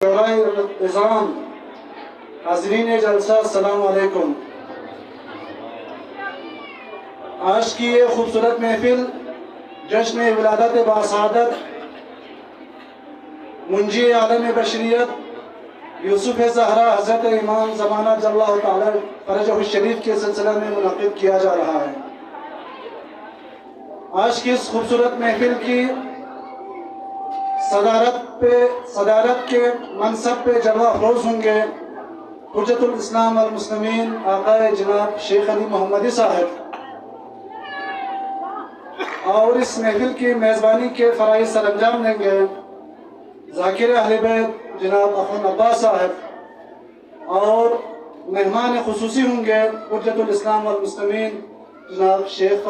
इज़ाम हाज़रीन जलसा अस्सलाम वालेकुम। आज की ये खूबसूरत महफिल जश्न विलादत बासादत मुंजी आलम बशरियत यूसुफ ज़हरा हज़रत इमाम ज़माना जल्लल्लाहु तआला फरजहु शरीफ के सिलसिले में मुनक़िद किया जा रहा है। आज की इस खूबसूरत महफिल की सदारत के मनसब पे जलवा अफरोज़ होंगे हुज्जतुल इस्लाम वल मुस्लिमीन आक़ाए जनाब शेख अली मोहम्मदी साहब, और इस महफिल की मेज़बानी के फ़राइज़ सरअंजाम लेंगे ज़ाकिर अहले बैत जनाब अख़ुन अब्बास साहब, और मेहमान ख़ुसूसी होंगे हुज्जतुल इस्लाम वल मुस्लिमीन जनाब शेख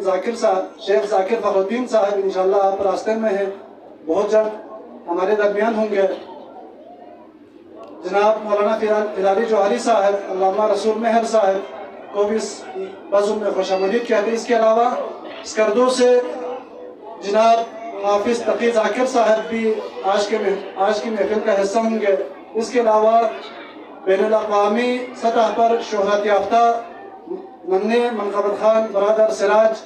ज़ाकिर फ़खरुद्दीन साहब। इंशाअल्लाह आप रास्ते में हैं, बहुत जल्द हमारे दरमियान होंगे। जनाब मौलाना फिरारी जोहरी साहब, अल्लामा रसूल मेहर साहब को भी इस बज़्म में खुशामदीद कहते हैं। इसके अलावा स्कर्दो से जनाब हाफिज़ तकी ज़ाकिर साहब भी आज की महफिल का हिस्सा होंगे। इसके अलावा बैनुल-अक़वामी सतह पर शोहरत याफ्ता नन्हे मनक़बत खान बरादर सिराज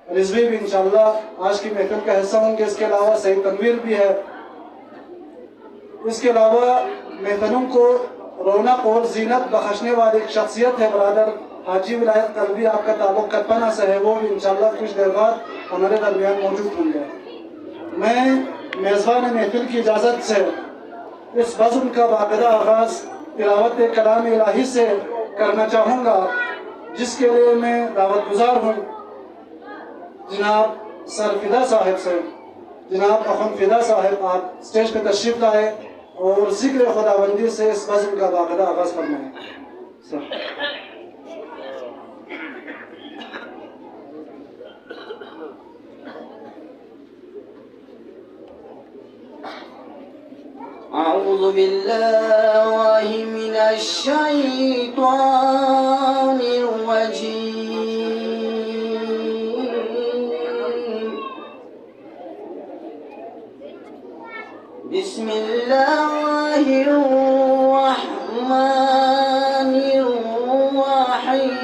रिजवी भी इंशाअल्लाह आज की महफिल का हिस्सा होंगे। इसके अलावा सईद तनवीर भी है। इसके अलावा महफिलों को रौनक और जीनत बख्शने वाली एक शख्सियत है बरादर हाजी विलायत कल्बी, आपका ताल्लुक़ कतपना से है, वो भी इंशाअल्लाह कुछ देर बाद हमारे दरमियान मौजूद होंगे। मैं मेज़बान महफिल की इजाज़त से इस बज़्म का बाकायदा आगाज़ तिलावत कलाम इलाही से करना चाहूँगा, जिसके लिए मैं दावत गुजार हूँ जनाब सर फिदा साहब से। जनाब अख़ुन फिदा साहब, आप स्टेज पे तशरीफ़ लाए और ज़िक्र खुदाबंदी से इस बज़्म का बाकायदा आगाज़ फरमाएं। अऊज़ु बिल्लाहि मिनश शैतानिर रजीम। बिस्मिल्लाहिर रहमानिर रहीम।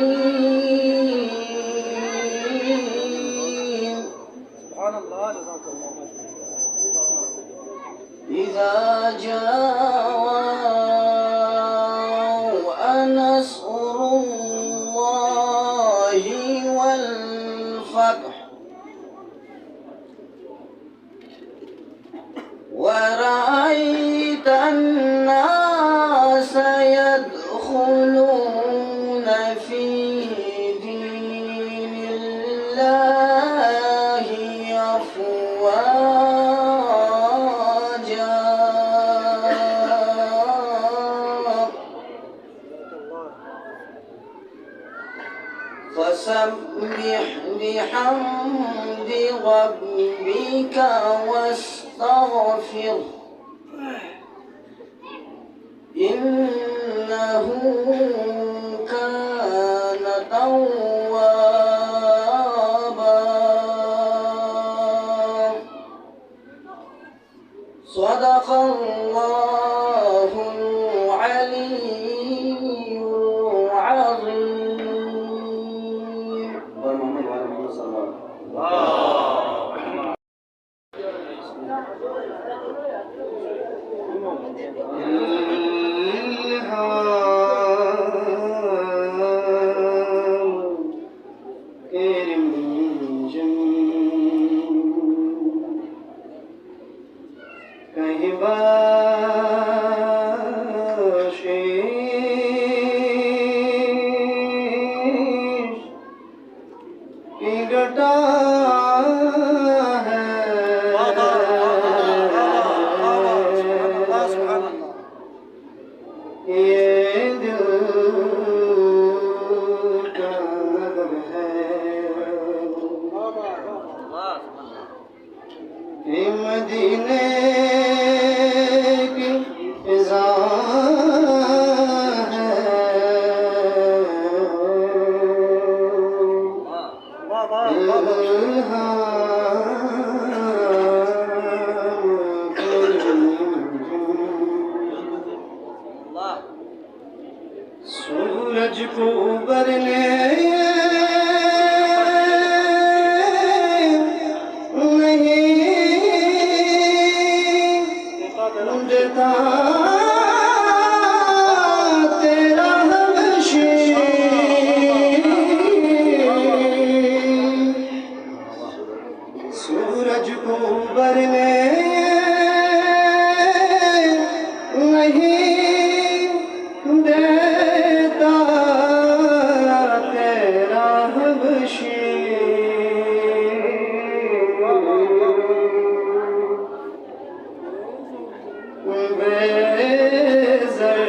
सुभानअल्लाह, जज़ाकल्लाह। इज़ा जाअ नस्रुल्लाहि वल फ़त्ह वरअयत अन्नास यदख़ुलून फ़ी दीनिल्लाहि अफ़वाजा फसब्बिह बिहम्दि रब्बिका वस्तग़फिर इन्नहु कान तव्वाबा। सदक़ल्लाहुल अलीयुल अज़ीम। मदीने की को भरने नहीं देता तेरा हबशी, सूरज को भरने नहीं देता तेरा हबशी, बेज़र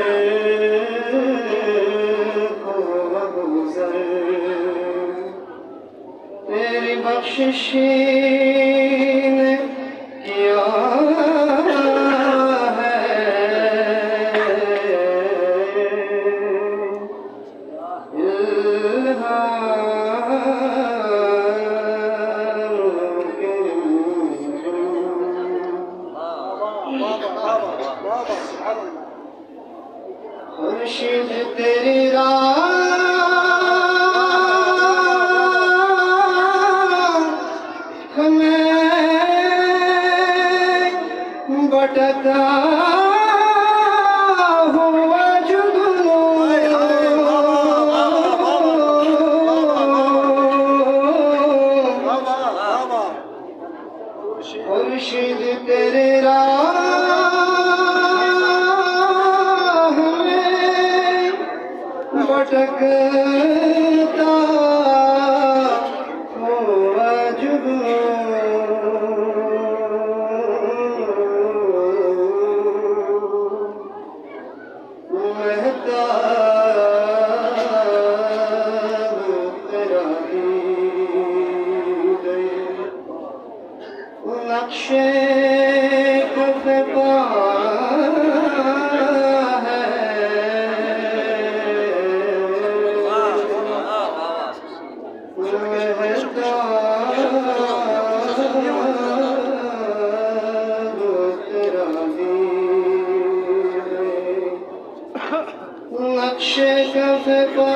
को गुज़र तेरी बख्शिशी ने किया है, खुर्शीद तेरी राह में भटकता हुआ जुगनू, खुर्शीद तेरे राह में भटकता हुआ जुगनू, नक्शे कफ पा है, नक्शे कफ पा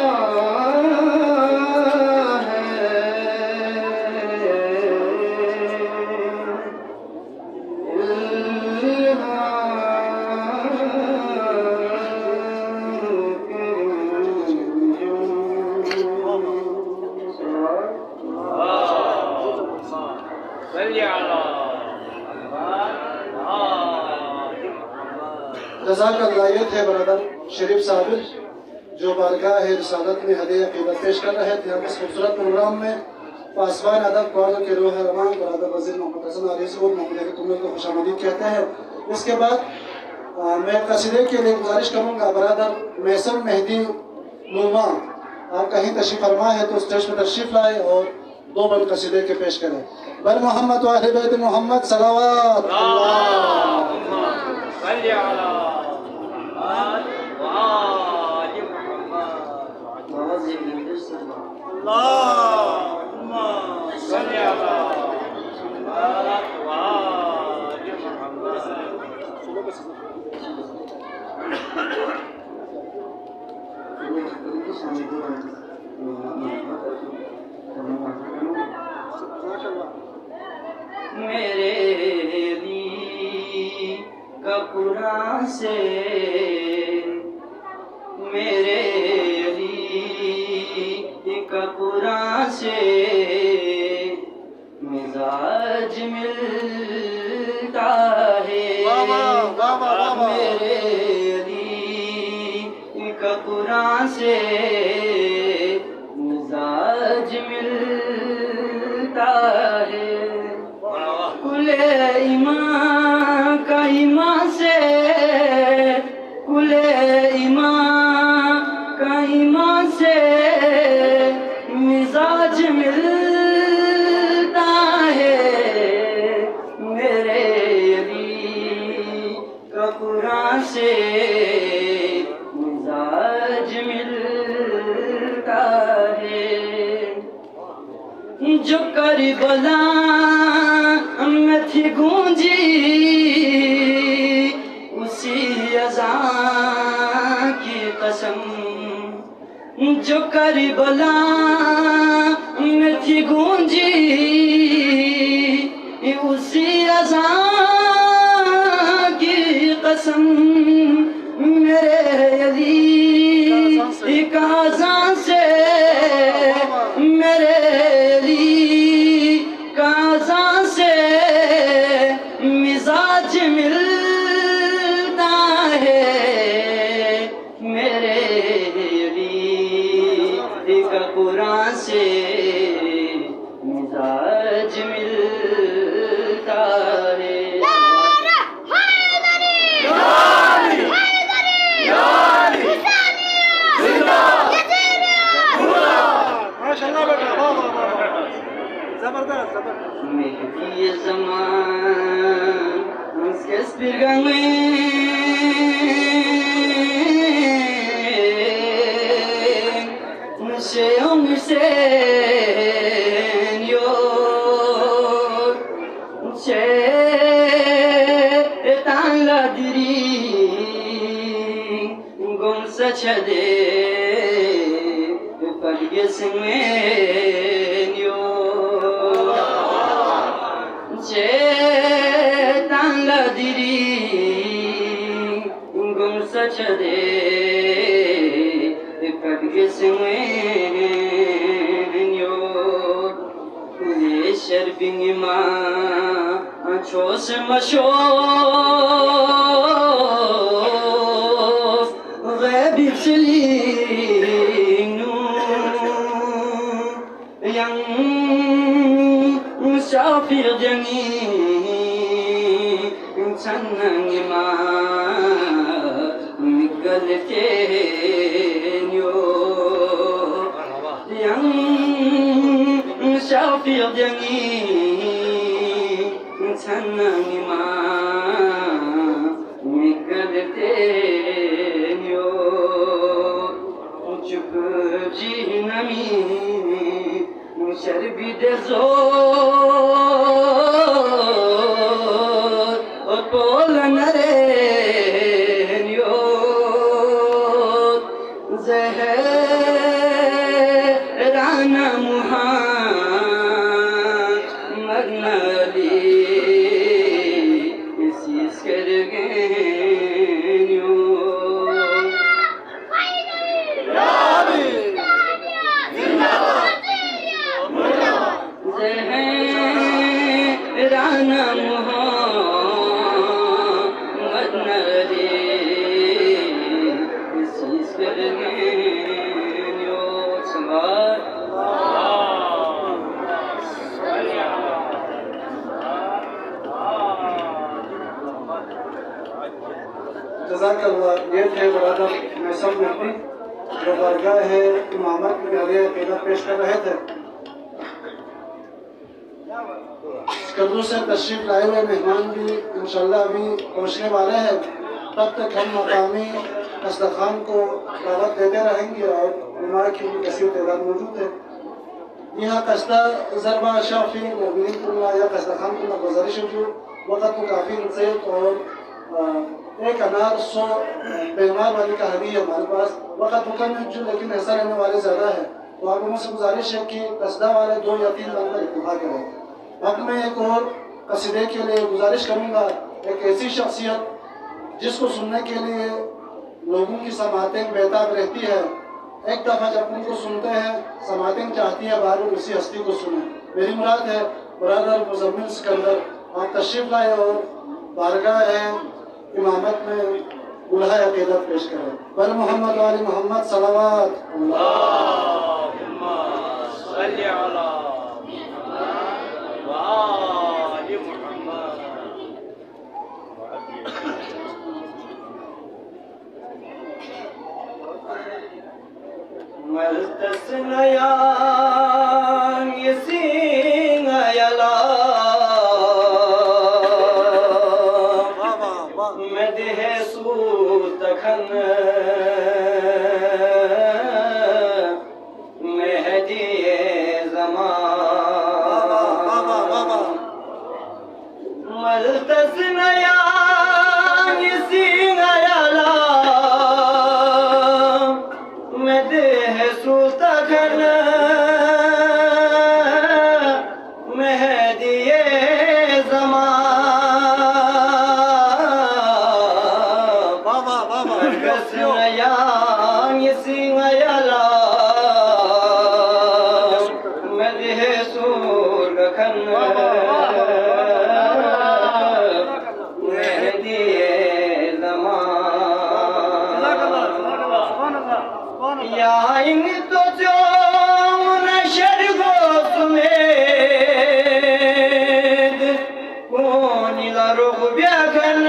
जज़ाकल्लाह। ये थे बरदर शरीफ साबिर जो बारगाह रिसालत में हदिया अक़ीदत पेश कर रहे थे। हम इस खूबसूरत प्रोग्राम में पासवान अदब क्वार्टर के रूह रमान बरदर वज़ीर मोहम्मद हसन आरिज़ और मोहम्मद कुमल को खुशामदीद कहते हैं। इसके बाद मैं कसीदे के लिए गुजारिश करूँगा बरदर महसन मेहदी नुमा, आप कहीं तशरीफ़ फरमा है तो स्टेज पर तशरीफ़ लाए और दो बंद कसीदे के पेश करें। बर मोहम्मद व अहले बैत मोहम्मद सलावत मेरे दी का कुरान से, मेरे दी का कुरान से मिजाज मिलता है, मेरे दी का कुरान से मिजाज मिलता है, कुले ईमान का ईमान से, कुले ईमान का ईमान से मिजाज मिलता है, मेरे अली का कुरान से मिजाज मिलता है, जो करबला में थी गूंजी उसी अज़ां की कसम, जो करबला में थी गूंजी उसी अज़ां की कसम मेरे अली का अज़ां से मेरे अली का अज़ां से मिजाज मिलता है मेरे अली का कुरान से मिजाज मिलता है। माशाअल्लाह बेटा, वाह वाह वाह, जबरदस्त जबरदस्त। मेहदी ज़मान उसके स्पिरगमें Señor, şeytan ladiri gomsa çade palgesin Señor, şeytan ladiri gomsa çade palgesin Şerbini ma ços maşof Gâbi filinu Yang şafir deni Çannani ma Migaleftenyo Yang şafir deni Çannani ma Migaleftenyo Çıkıp cihnami Şerbi de zor Otpolanaren yok Zeherana Muhammad Nali Siz kergen yok Zeherana Muhammad Nali Siz kergen yok Samar जज़ाकल्लाह। ये थे बरादर मैसम मेहदी जो बारगाह है इमामत में अलिया अक़ीदा पेश कर रहे थे। कद्दू से तशरीफ लाए हुए मेहमान भी इंशाअल्लाह अभी पहुँचने वाले हैं। तब तक हम मकामी दस्तरखान को दावत देते रहेंगे और उलमा की भी कसीर तादाद मौजूद है। यहाँ कस्ता ज़रबा शाफी मोमिनीन कुल्ला या दस्तरखान को गुजारिश है जो वक़्त को काफ़ी नसीहत और एक अनार 100 बेमार वाली का हदी है हमारे पास। वक़्त कम है जो लेकिन ऐसा रहने वाले ज़्यादा है, तो आप लोगों से गुजारिश है कि कस्दा वाले 2 या 3 नंबर इत्तेफाक करें। अब मैं एक और कसीदे के लिए गुजारिश करूँगा, एक ऐसी शख्सियत जिसको सुनने के लिए लोगों की समातें बेताब रहती है। एक दफ़ा जब उनको सुनते हैं समातें चाहती है बार बार उसी हस्ती को सुने। मेरी मुराद है बरादर मुज़म्मिल सिकंदर, आप तशरीफ़ लाए और बारगाह है इमामत में उल्हा अक़ीदत पेश करें। बर मोहम्मद वाली मोहम्मद सलावत अल्लाहुम्मा सल्ली अला वाली Mohammad. Maltasnayan yesin ayala Medhe sutakhan Mehdi zaman Maltasnayan yesin ayala Medhe Yasnayan yisingayala Medhe surgakhan Mehdiye zaman Ya in to jo nashar gos med Koni la rukh byakhan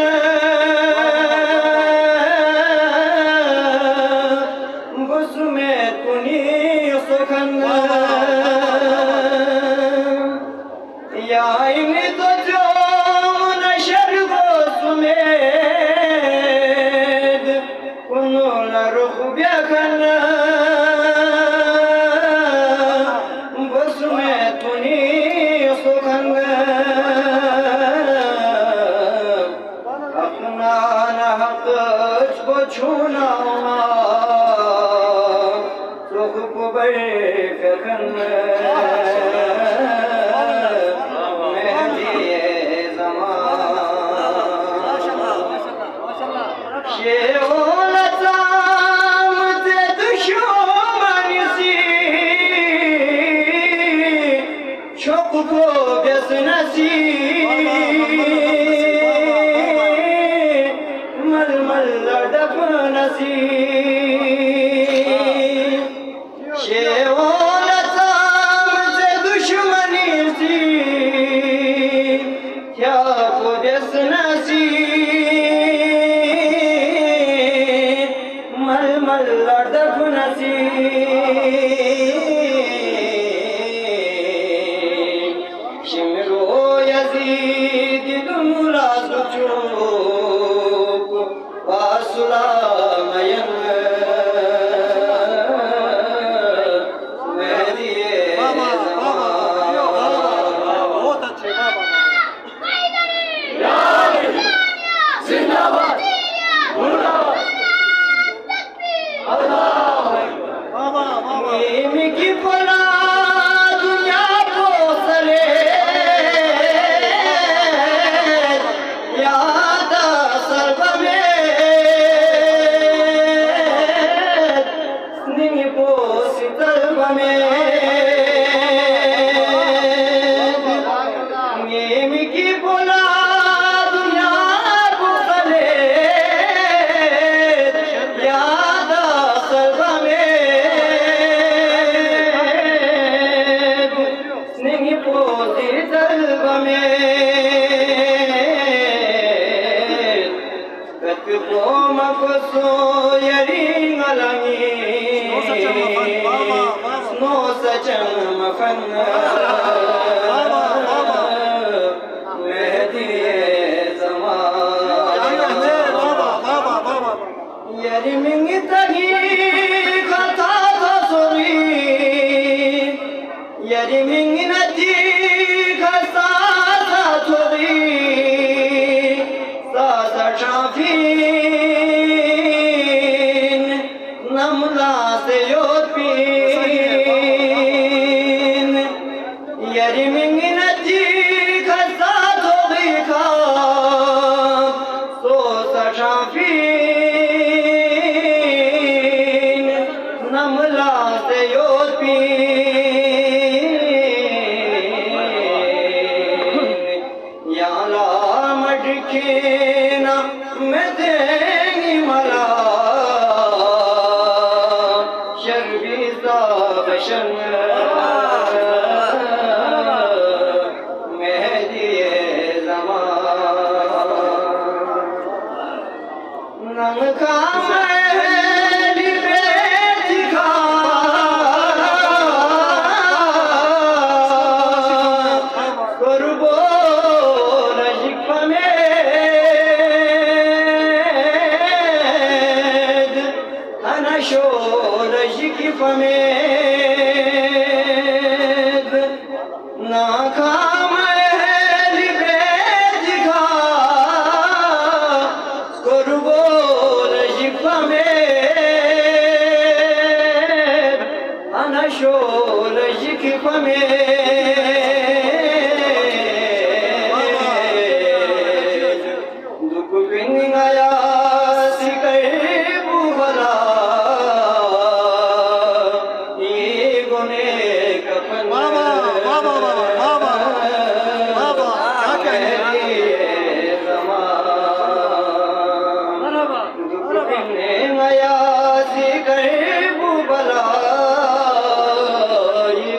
नयासी करबू बलाई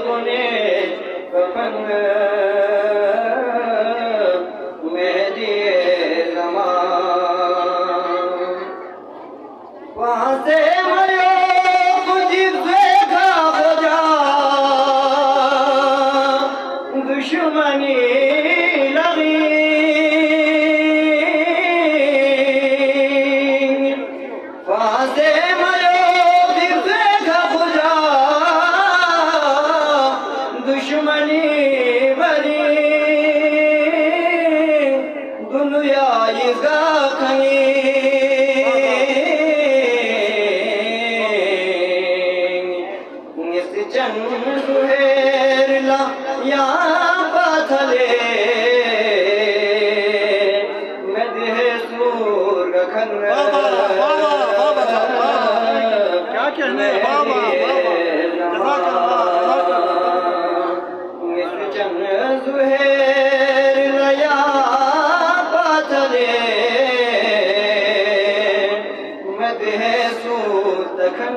गुने कफन में दिए ज़मान वहाँ से मरो कुछ देखा हो जा दुश्मनी लगी वहाँ से मरो फिर देखा हो जा दुश्मनी भरी दुनिया इसका खनी सुहेरला या पाथले मैं देह सूर रखन क्या कहने बाबा सुहेरला या पाथले मैं देह सूर रखन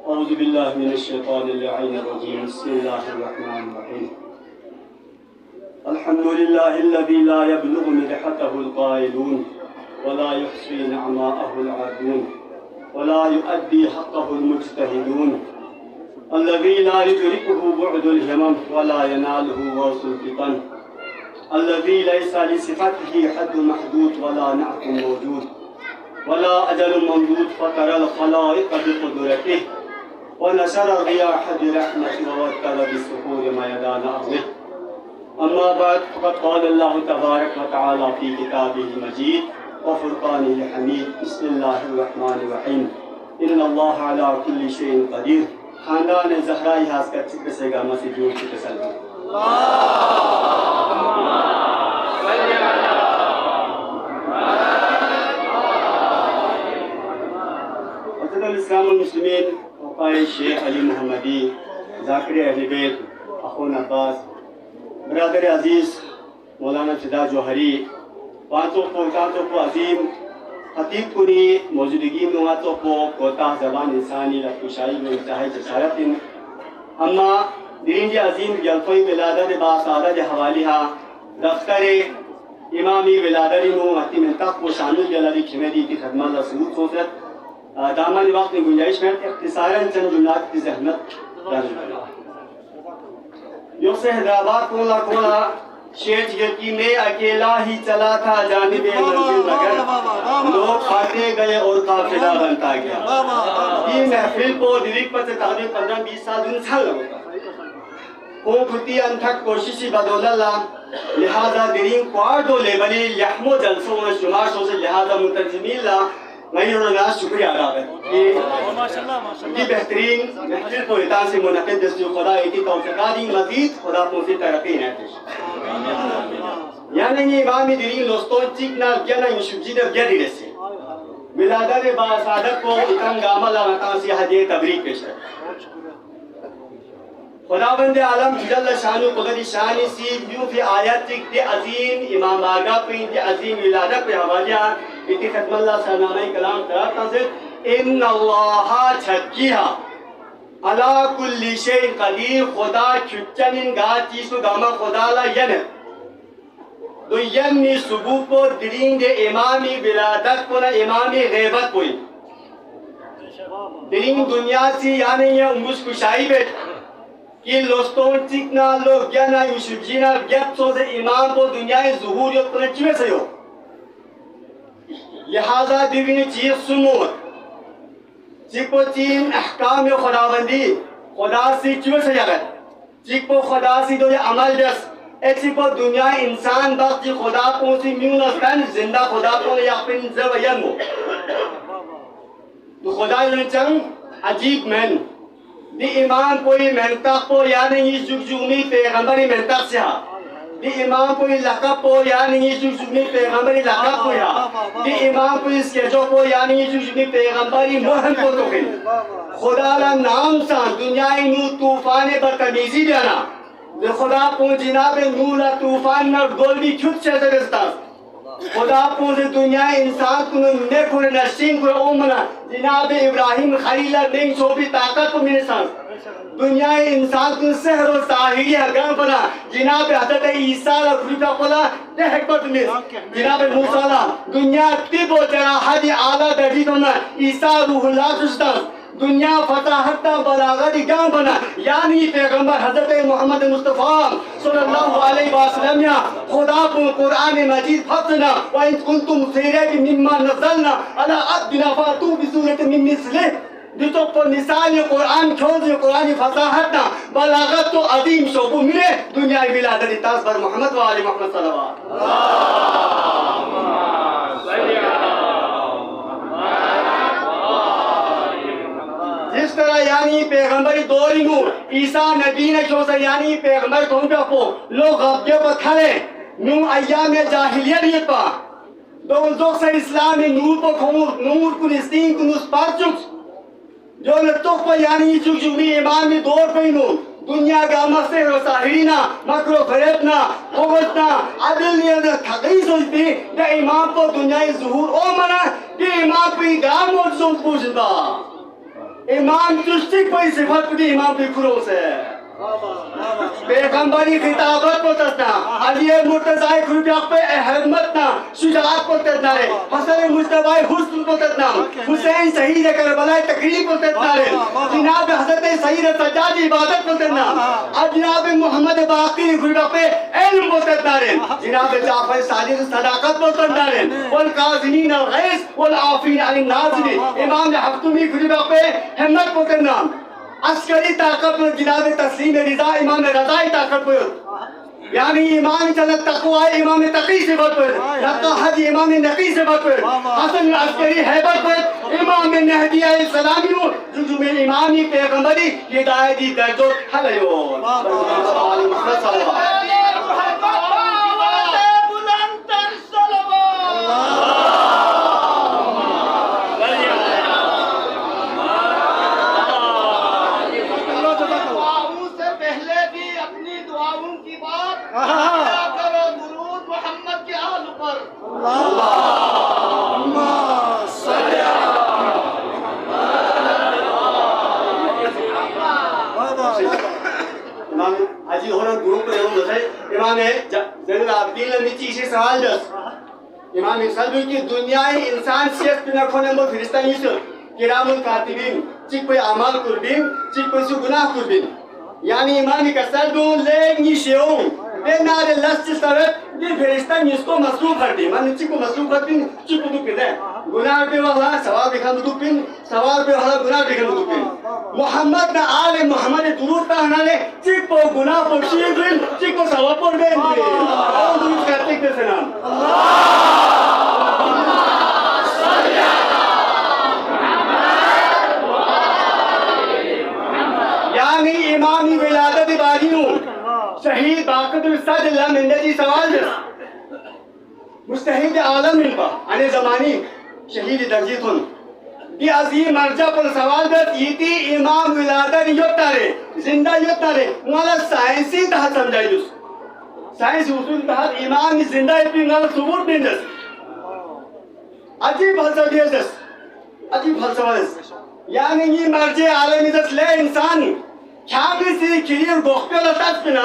أعوذ بالله من الشيطان اللعين الرجيم بسم الله الرحمن الرحيم الحمد لله الذي لا يبلغ مدحته القائلون ولا يحصي نعماءه العادون ولا يؤدي حقه المجتهدون الذي لا يدركه بعد الهمم ولا يناله غوث الفتن الذي ليس لصفته حد محدود ولا نعت موجود ولا أجل ممدود فترى الخلائق بقدرته ونشر الرياح برحمته ووكل بالسحور ميدان أرضه أما بعد فقد قال الله تبارك وتعالى في كتابه المجيد وفرقانه الحميد بسم الله الرحمن الرحيم إن الله على كل شيء قدير خاندان زهرائی حاسکر چک بسیگا مسجد جوڑ چکے سلام حضرت الإسلام المسلمين وقائد الشيخ علي محمدي ذاكر أهل بيت أخونا عباس برادر عزيز مولانا ابتداء جوهری پانچوں کو عظیم خطیب کنی موجودگی نواتوں کو کوتاہ زبان انسانی لفشائی و انتہائی جسارت اما درینج عظیم جلفوی ولادت باسادت حوالیہ دفتر امامی ولادت نو حتی منطق کو شامل جلالی کھمیدی کی خدمات رسول سوزت دامان وقت گنجائش میں اختصاراً چند جملات کی زحمت درج کرنا یوں سے حیدرآباد کولا شیٹ یکی میں اکیلا ہی چلا تھا جانب منزل نگر لوگ کھاتے گئے اور قافلہ بنتا گیا یہ محفل کو دریک پر سے تقریب 15-20 سال انسان لگتا کوکھتی انتھک کوششی بدوللہ لہذا درین کوارڈو لیبلی لحمو جلسوں میں شماشوں سے لہذا منتظمین اللہ میں انہوں شکریہ ادا کرتا یہ بہترین محفل کو اتان سے منعقد دستور خدا ایتی توفیقاتی مزید خدا پونسی ترقی نہتش یعنی امامی درین لستون چکنا گینا یوشبجی در گیری رسی ولادت باسادت کو اتن گامل مقام سی حدیع تبریک پیش ہے خداوند عالم جل شانو قدر شانی سی بیو فی آیت چک دی عظیم امام آگا پہ دی عظیم ولادت پہ حوالیہ اتی ختم اللہ سلامہ کلام قرار تنظر ان اللہ چھکیہا علا کل شیء قدیر خدا چھچنن گا چیسو گاما خدا لا ین تو ینی ثبوت کو درین دے امامی ولادت کو نا امامی غیبت کوئی درین دنیا سی یعنی یہ امبوس کشائی بیٹ کہ لوستون چکنا لوگ گینا یوشب جینا گیب سوزے امام کو دنیا ظہور یو پرنچوے سے ہو لہذا دیوین چیز سمور چکو چین احکام خداوندی خدا سی چوے سے یغت چکو خدا سی دو یہ عمل جس ایسی کو دنیا انسان بخت خدا کو سی میون استن زندہ خدا کو یقین زو ینمو تو خدا یوں چنگ عجیب من دی ایمان کوئی منطق کو یعنی یہ جگجومی پیغمبری منطق سے ہا di imam po ilaka po yani yusufni peygamberi laka po ya di imam po iskejo po yani yusufni peygamberi mohan po to khin khuda la naam sa dunya nu tufan badtamizi dana de khuda po jinab nur la tufan na golbi khud se dastas khuda po de dunya insan kun ne khore nashin ko umna jinab ibrahim khalil ne sobi taqat ko mine san दुनिया इंसान को सहर और साहिरी हगाम बना जिनाब हज़रत ईसा ला खुदा Cola ने हकमत में जिनाब मूसा ला दुनिया तिब और जराहत आला दर्जी तो ना ईसा रूहुल्लाह सुस्ता दुनिया फताहत बलागत गाम बना यानी पैगंबर हज़रत मोहम्मद मुस्तफ़ा सल्लल्लाहु अलैहि वसल्लम या खुदा को कुरान मजीद फतना व इन कुंतुम खैरा मिम्मा नज़लना अला अब्दिना फातू बिसूरत मिन मिस्लिह जितो पर मिसाल कुरान खोज कुरान फसाहत ना बलागत तो अजीम शोबू मिले दुनिया विलादत तास पर मोहम्मद व आले मोहम्मद सल्लल्लाहु जिस तरह यानी पैगंबरी दौरी नूर ईसा नबी ने जो से यानी पैगंबर कौन पे को लोग गब्जे पर खड़े नू अय्याम जाहिलियत पा दो से इस्लाम में नूर को खोर नूर को निस्तीन को नुस्पाचुक जो न तो पर यानी चुचुमी ईमान में दौर पे नो दुनिया का मस्ते रोसाहिना मकरो फरेबना होगतना अदलिया ने थकी सोचती कि इमाम को दुनिया ज़ुहूर ओ मना कि इमाम पे गाम और जों पूछता इमाम तुष्टिक पे सिफत भी इमाम पे खुरोस है पैगंबरी खिताबत को तस्ना अली मुर्तज़ा खुदा पे अहमद ना शुजाअत को तस्ना रे हसन मुस्तफा हुस्न को तस्ना हुसैन शहीद करबला तकरीब को तस्ना रे जनाब हज़रत सईद सज्जाद इबादत को तस्ना और जनाब मोहम्मद बाकी खुदा पे इल्म को तस्ना रे जनाब जाफर सादिक सदाकत को तस्ना रे वल काज़िमीन अल गैस वल आफीन अनिन नाज़िरीन इमाम हफ्तमी खुदा पे हिम्मत को तस्ना अस्करी ताकत में जिनाब तस्लीम रिजा इमाम रज़ाई ताकत पर यानी इमाम चलत तक़वा इमाम तक़ी से बात पर रक़ा हज इमाम नक़ी से बात पर हसन अस्करी हैबत पर इमाम नहदिया सलामी हो जो में इमामी पैगंबरी हिदायत दी दर्जो हलयो इमाम सल्लु की दुनियाई इंसान सियत पिना खोने मो फिरिस्ता निसो किरामुल कातिबिन चिक पे अमाल कुर्बिन चिक पे सु गुनाह कुर्बिन यानी इमाम का सल्लु ले निशेओ दे नारे लस्ट सरत दे फिरिस्ता निसको मसरूफ कर दी मान चिक को मसरूफ कर दी चिक को दुपिन गुनाह पे वाला सवाब दिखा दुपिन सवाब पे वाला गुनाह दिखा दुपिन मोहम्मद ना आले मोहम्मद दुरूद पढ़ना ले चिक को गुनाह पर शीगिन चिक को सवाब पर दे और दुरूद करते के सलाम यानी इमामी विलादत बाजियों शहीद बाक़दुल सदला मिंदजी सवाल मुस्तहिद आलम इनका अने ज़मानी शहीद दर्जीतुन ये अजीम मर्जा पर सवाल दर यीती इमाम विलादत योतारे जिंदा योतारे वाला साइंसी तह समझाइस साइंस उसूल तह इमाम जिंदा इपिंगल सबूत देंदस अजीब फलसफा अजीब फलसफा यानी ये मर्जे आलमी दस ले इंसान ख्याली से किलियर गोख्तल तक पिना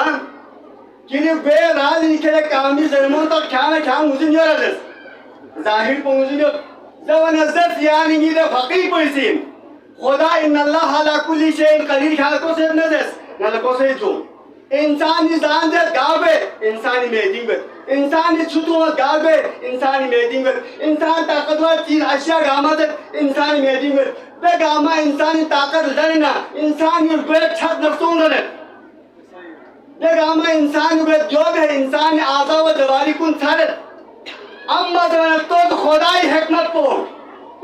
किलियर बे राज निकले कामी जन्मों तक ख्याल मुझे नहीं रहा जाहिर को मुझे नहीं जवान अज़त यानी ये फकीर पैसे खुदा इन्नल्लाह अला कुल्ली शैइन क़दीर ख्याल को से नजस नल को से जो इंसानी जान दे गावे इंसानी मेदिंग इंसानी छुटो गावे इंसानी मेदिंग इंसान ताकतवर चीज अशिया गामा दे इंसानी मेदिंग बे गामा इंसानी ताकत लड़ना इंसानी बे छत नफ्सों लड़े बे गामा इंसान बे जो है इंसानी आज़ा व जवारी कुन सारे अम्मा जवान तो खुदाई हिकमत को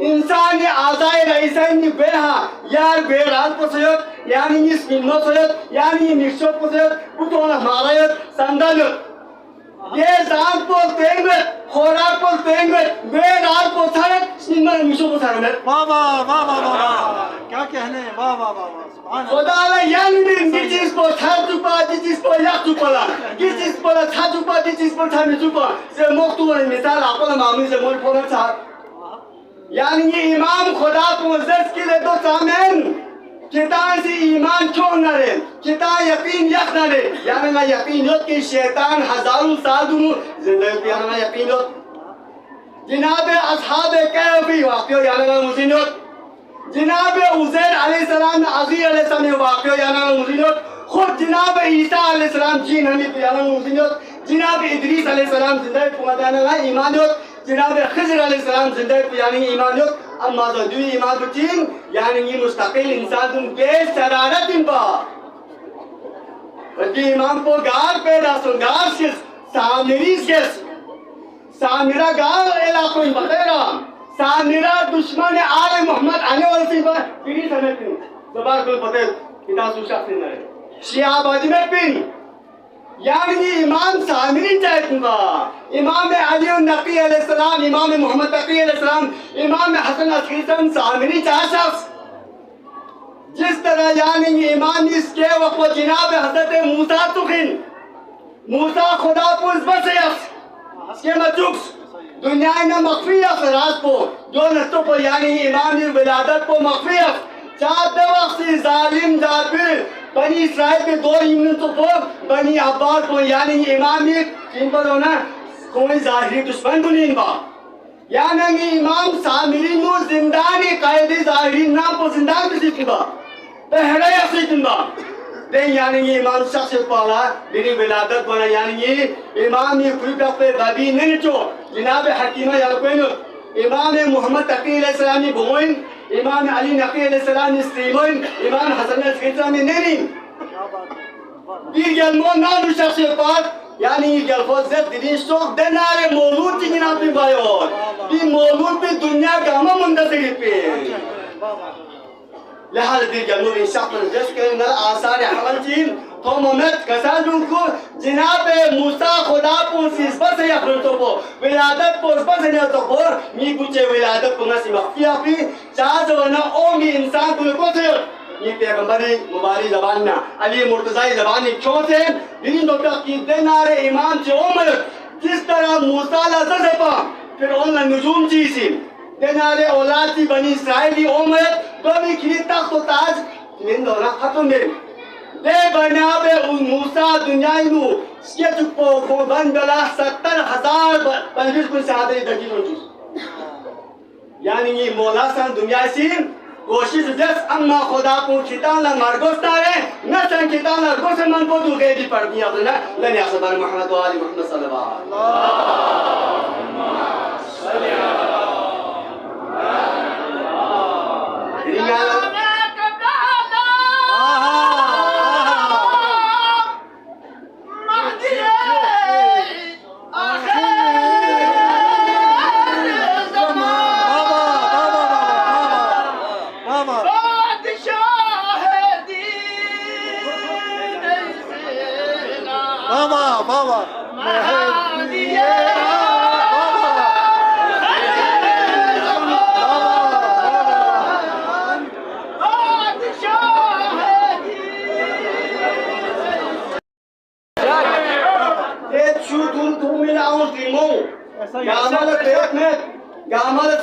इंसानी आज़ाए रईसानी बेहा यार बेराल पोसयत यानी इस मिन्नो सोयत यानी निश्चो पोसयत उतोना मारायत संदालत ये जान को तेंगे खोराक को तेंगे बेदार को थारे इनमें मिशो को थारे में वाह वाह वाह वाह वाह क्या कहने वाह वाह वाह वाह सुभान अल्लाह खुदा ने यांग दिन जिस को थार चुपा जिस को याक चुपा ला जिस को थार चुपा जिस को थार में चुपा से मोक्तु वाले मिसाल आपको ना मामूली से मोल फोन चाह यानी ये इमाम खुदा को इज्जत के लिए तो चामेन कितान से ईमान क्यों न रहे कितान यकीन यक न रहे यानी ना यकीन योग कि शैतान हजारों साल दूँ जिंदगी यानी ना यकीन योग जिनाबे अस्हाबे कहफी वाक़ियों यानी ना मुझे योग जिनाबे उज़ैर अलैहिस्सलाम अज़ीज़ अलैहिस्सलाम वाक़ियों यानी ना मुझे योग खुद जिनाबे ईसा अलैहिस्सलाम जीन हनी यानी ना मुझे योग जिनाबे इदरीस अलैहिस्सलाम जिंदगी पुमादाना ना ईमान योग जिनाबे खिज़र अलैहिस्सलाम जिंदगी यानी ईमान योग अम्मा ज़दुई ईमान बुचीन यानी ये मुस्तकिल इंसान तुम के शरारत इन बा बल्कि इमाम को गार पैदा सुनगार सिर्फ सामरी सिर्फ सामरा गार इलाकों में बतेरा सामरा दुश्मन आले मोहम्मद आने वाले से बात पीड़ी समय पिन दोबारा कोई बते कितना सुशा से नहीं शियाबादी में पिन यानी इमाम सामरी चाहता इमाम अली नकी अलैहिस्सलाम इमाम मोहम्मद तकी अलैहिस्सलाम इमाम हसन अस्करी सामरी चाहता जिस तरह यानी इमाम इसके वक्त जनाब हज़रत मूसा तुखिन मूसा खुदा पुज़ बसेस इसके मचुक्स दुनिया में मखफियत रात को जो नस्तों पर यानी इमाम विलादत को मखफियत चाहते वक्त से जालिम जाबिर बनी इसराइल के दो इमनतों पर बनी अब्बास को यानी इमाम इन पर होना कोई जाहिरी दुश्मन बुनीन बा यानी इमाम सामिरी नो जिंदानी कायदे जाहिरी नाम पर जिंदान भी सीखा पहले या सीखा दे यानी इमाम शख्स पाला मेरी विलादत बना यानी इमाम ये कोई पे बाबी नहीं चो जनाब हकीमा या कोई इमाम मोहम्मद तकी अलैहिस्सलाम भोइन इमाम अली नकी अलैहिस्सलाम स्टीमोइन इमाम हसन अलैहिस्सलाम नहीं ये गलमो नाम शख्स पाल यानी गलफोज़त दिन शोक देनारे मौलूद की जनाब पे बायोर ये मौलूद पे दुनिया का हम मुंतज़िर पे لهذا الجنوب الشخص الجسد كان آثار حملتين قومت كسادون کو جناب موسی خدا پوسیس بس یا خرطو پو ولادت پوس بس نه تو خور می کوچه ولادت کو نسی مخفیا پی چاز ونا او می انسان کو کو थे ये पैगंबरी मुबारक ज़बान ना अली मुर्तज़ाई ज़बान क्यों थे दिन दो तक की देनारे इमाम से उम्र किस तरह मूसा ला ज़ज़बा फिर उन नजूम जी सी देनारे औलाद की बनी इस्राइली उम्र कभी खिली तख्त ताज इन दोनों खत्म में दे बनावे मूसा दुनिया नु इसके चुप्पो को बन गला 70,000 पंजिस को सादे दगी रोचुस यानी ये मौला सन दुनिया से कोशिश जस अम्मा खुदा को खिताना मार्गोस्ता है न सन खिताना गोसे मन को दो गए भी पड़ दिया बोला लने असबान मोहम्मद व आली मोहम्मद सल्लल्लाहु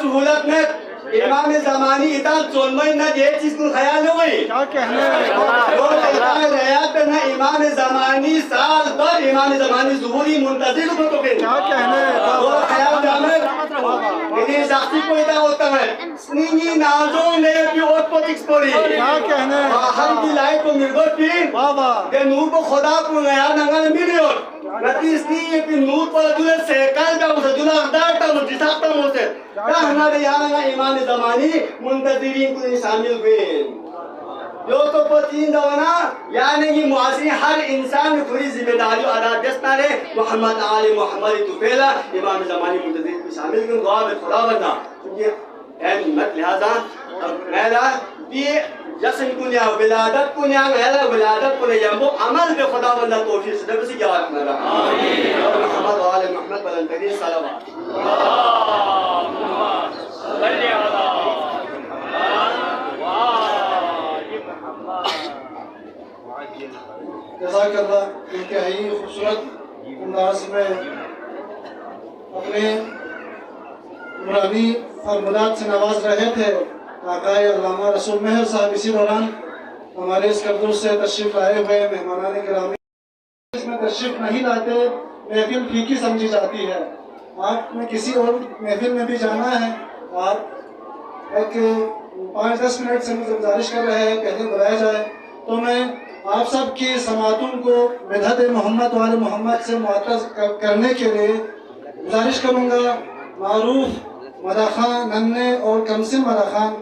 सहूलत में इमाम ज़मानी इतना चोलमई न ये चीज को ख्याल हो गई क्या कहने रयात न इमाम ज़मानी साल पर इमाम ज़मानी ज़ुहूरी मुंतज़िर को तो क्या कहने वो ख्याल जाने इन्हें शख्सी को इतना होता है स्नीनी नाजों ने भी और को एक्सपोरी क्या कहने हर की लाइफ को मिर्गोट भी के नूर को खुदा को नया नंगल मिलियो नती स्नी के नूर पर दूर से काल का उसे दूर अदार का मुझे साथ में होते क्या हमारे यहाँ ना इमाम ज़मानी मुंतज़िरीन को शामिल हुए जो तो पतीन दवाना यानी कि मुआसिर हर इंसान में पूरी जिम्मेदारी अदा करता है मोहम्मद आले मोहम्मद तो पहला इमाम ज़मानी मुंतज़िर को शामिल कर दुआ में खुदा बना क्योंकि मत लिहाजा मेरा ये जसन पुण्या विलादत पुण्या गहला विलादत पुण्य यम्बो अमल पे खुदा बंदा तौफीक से दब से जवाब मेरा आमीन मोहम्मद वाले मोहम्मद बलंदरी सलावत जज़ाकल्लाह इंतहाई खूबसूरत अंदाज में अपने नूरानी फरमुलात से नवाज रहे थे आकाए अल्लामा रसूल मेहर साहब। इसी दौरान हमारे इस करदूस से तशरीफ लाए हुए मेहमानान गिरामी इसमें तशरीफ नहीं लाते महफिल फीकी समझी जाती है। आपने किसी और महफिल में भी जाना है, आप एक 5-10 मिनट से मुझे गुजारिश कर रहे हैं पहले बुलाया जाए, तो मैं आप सब की समातों को बिदअत मोहम्मद वाले मोहम्मद से मुअत्तज़ करने के लिए गुजारिश करूँगा। मारूफ मदा खान नन्हे और कमसिन मदा खान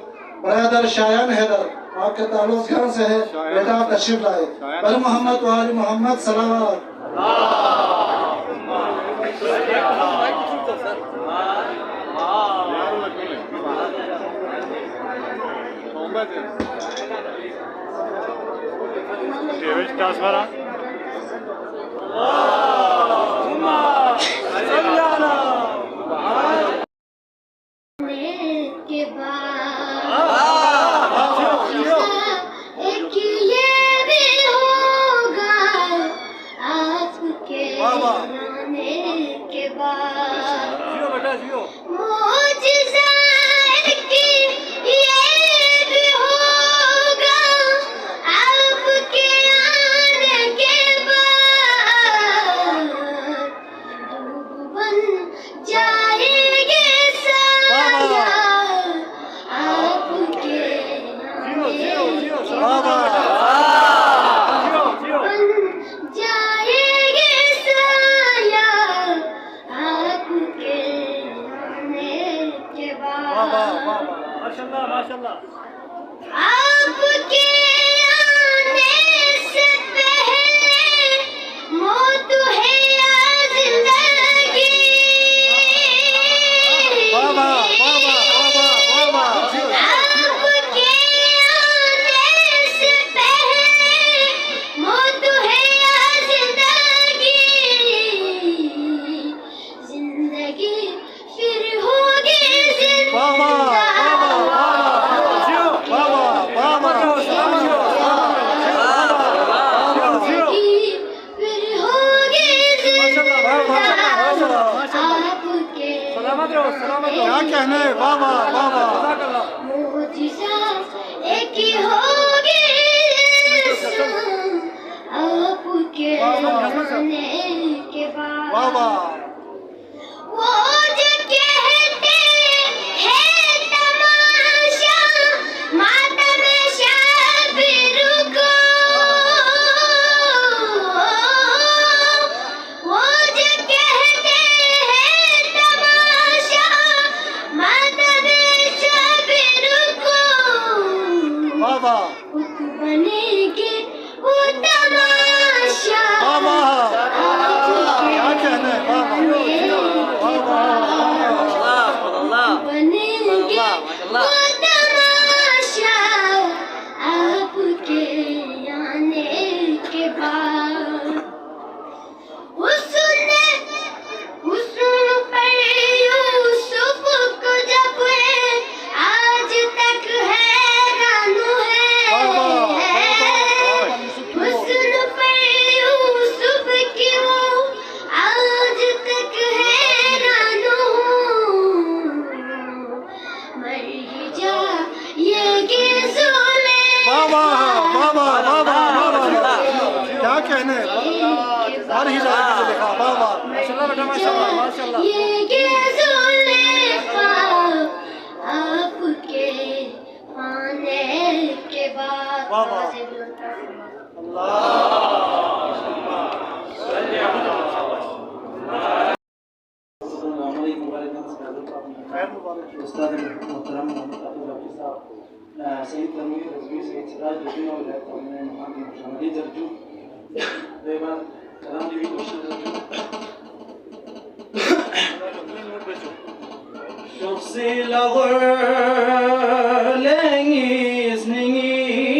बरादर शायान हैदर आपके ताल्लुक़ घर से है, बेटा आप तशरीफ लाए। बर मोहम्मद वाले मोहम्मद सलावत। के बाद एक ये भी होगा आपके आने के बाद मुझसे की ये भी होगा आपके आने के बाद डूब बन जाएंगे साया आपके बन जाएंगे साया आपके आने के बाद आपके आने से पहले मौत है या जिंदगी आपके आने से पहले मौत है या जिंदगी जिंदगी फिर होगी क्या कहने बाबा बाबा मुझसा एक ही होगी आपके आने के बाद बाबा वो जो कहते हैं तमाशा मातम शाबिर को वो जो कहते हैं तमाशा मातम शाबिर को बाबा बनेगी वो तमाशा बाबा क्या कहने बाबा बनेगी वो तमाशा आपके आने के बाद उसने पर यूसुफ को जब आज तक हैरान है हुस्न पर यूसुफ की वो आज तक हैरान हूँ मर ही जा ये गिज़ोले बाबा बाबा बाबा बाबा क्या कहने मर ही जाएगी तो लिखा बाबा माशाल्लाह ये गिज़ोले आपके आने के बाद बाबा। उस्ताद मोहतरम मोहम्मद अब्दुल रफी साहब सईद तनवीर रजवी सईद सिराज रजवी और हमने मोहम्मद मुहम्मदी दर्जू देवा सलाम जी कोशिश दर्जू شخصي لغر لنيس نيس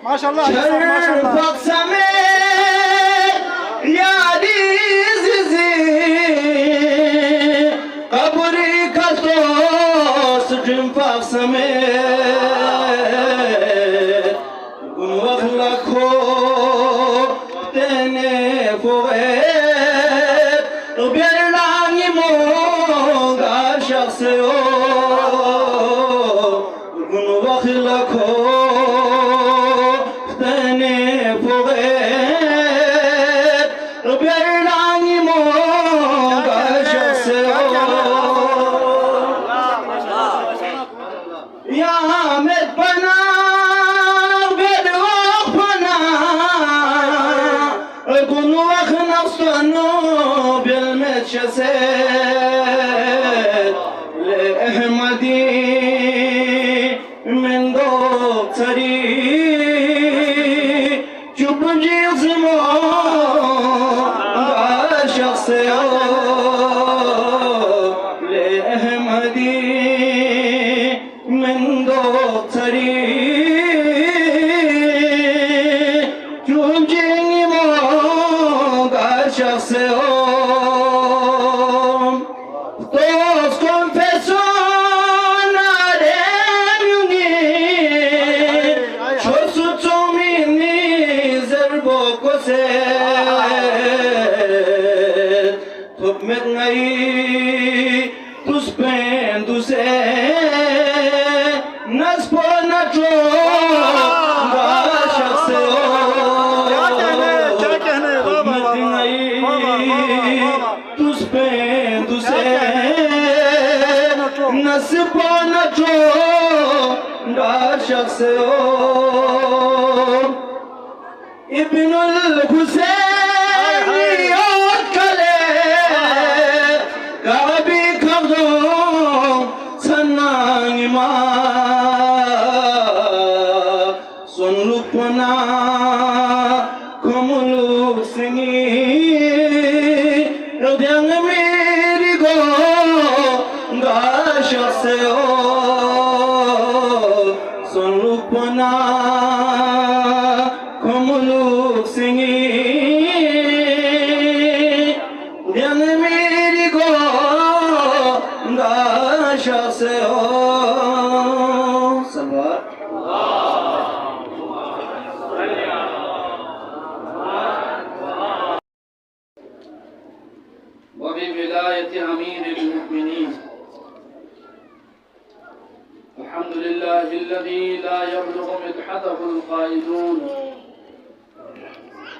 Maşallah. Maşallah.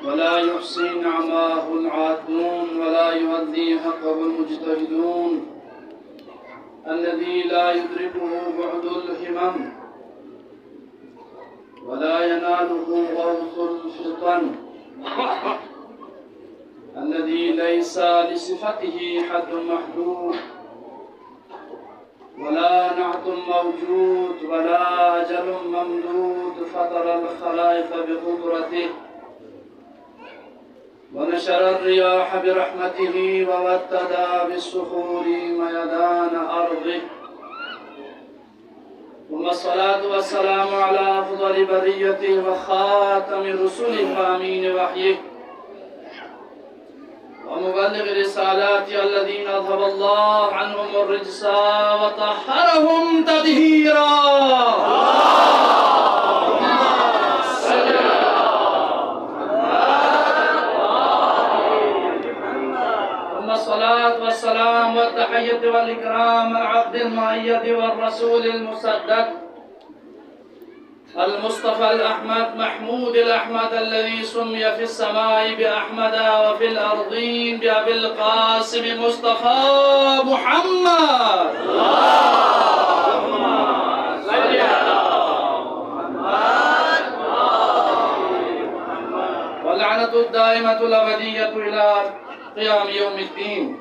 ولا يحصي نعماه العادون ولا يؤدي حقه المجتهدون الذي لا يدركه بعد الهمم ولا يناله غوث الفطن الذي ليس لصفته حد محدود ولا نعت موجود ولا أجل ممدود فطر الخلائق بقدرته ونشر الرياح برحمته ووتد بالصخور ميدان أرضه ثم الصلاة والسلام على أفضل بريته وخاتم رسله وأمين وحيه ومبلغ رسالات الذين أذهب الله عنهم الرجس وطهرهم تطهيرا. ثم الصلاة والسلام والتحية والإكرام العبد المؤيد والرسول المصدق المصطفى الأحمد محمود الأحمد الذي سمي في السماء بأحمد وفي الأرضين بأبي القاسم مصطفى محمد. اللهم صل على محمد واللعنة الدائمة الأبدية إلى قيام يوم الدين.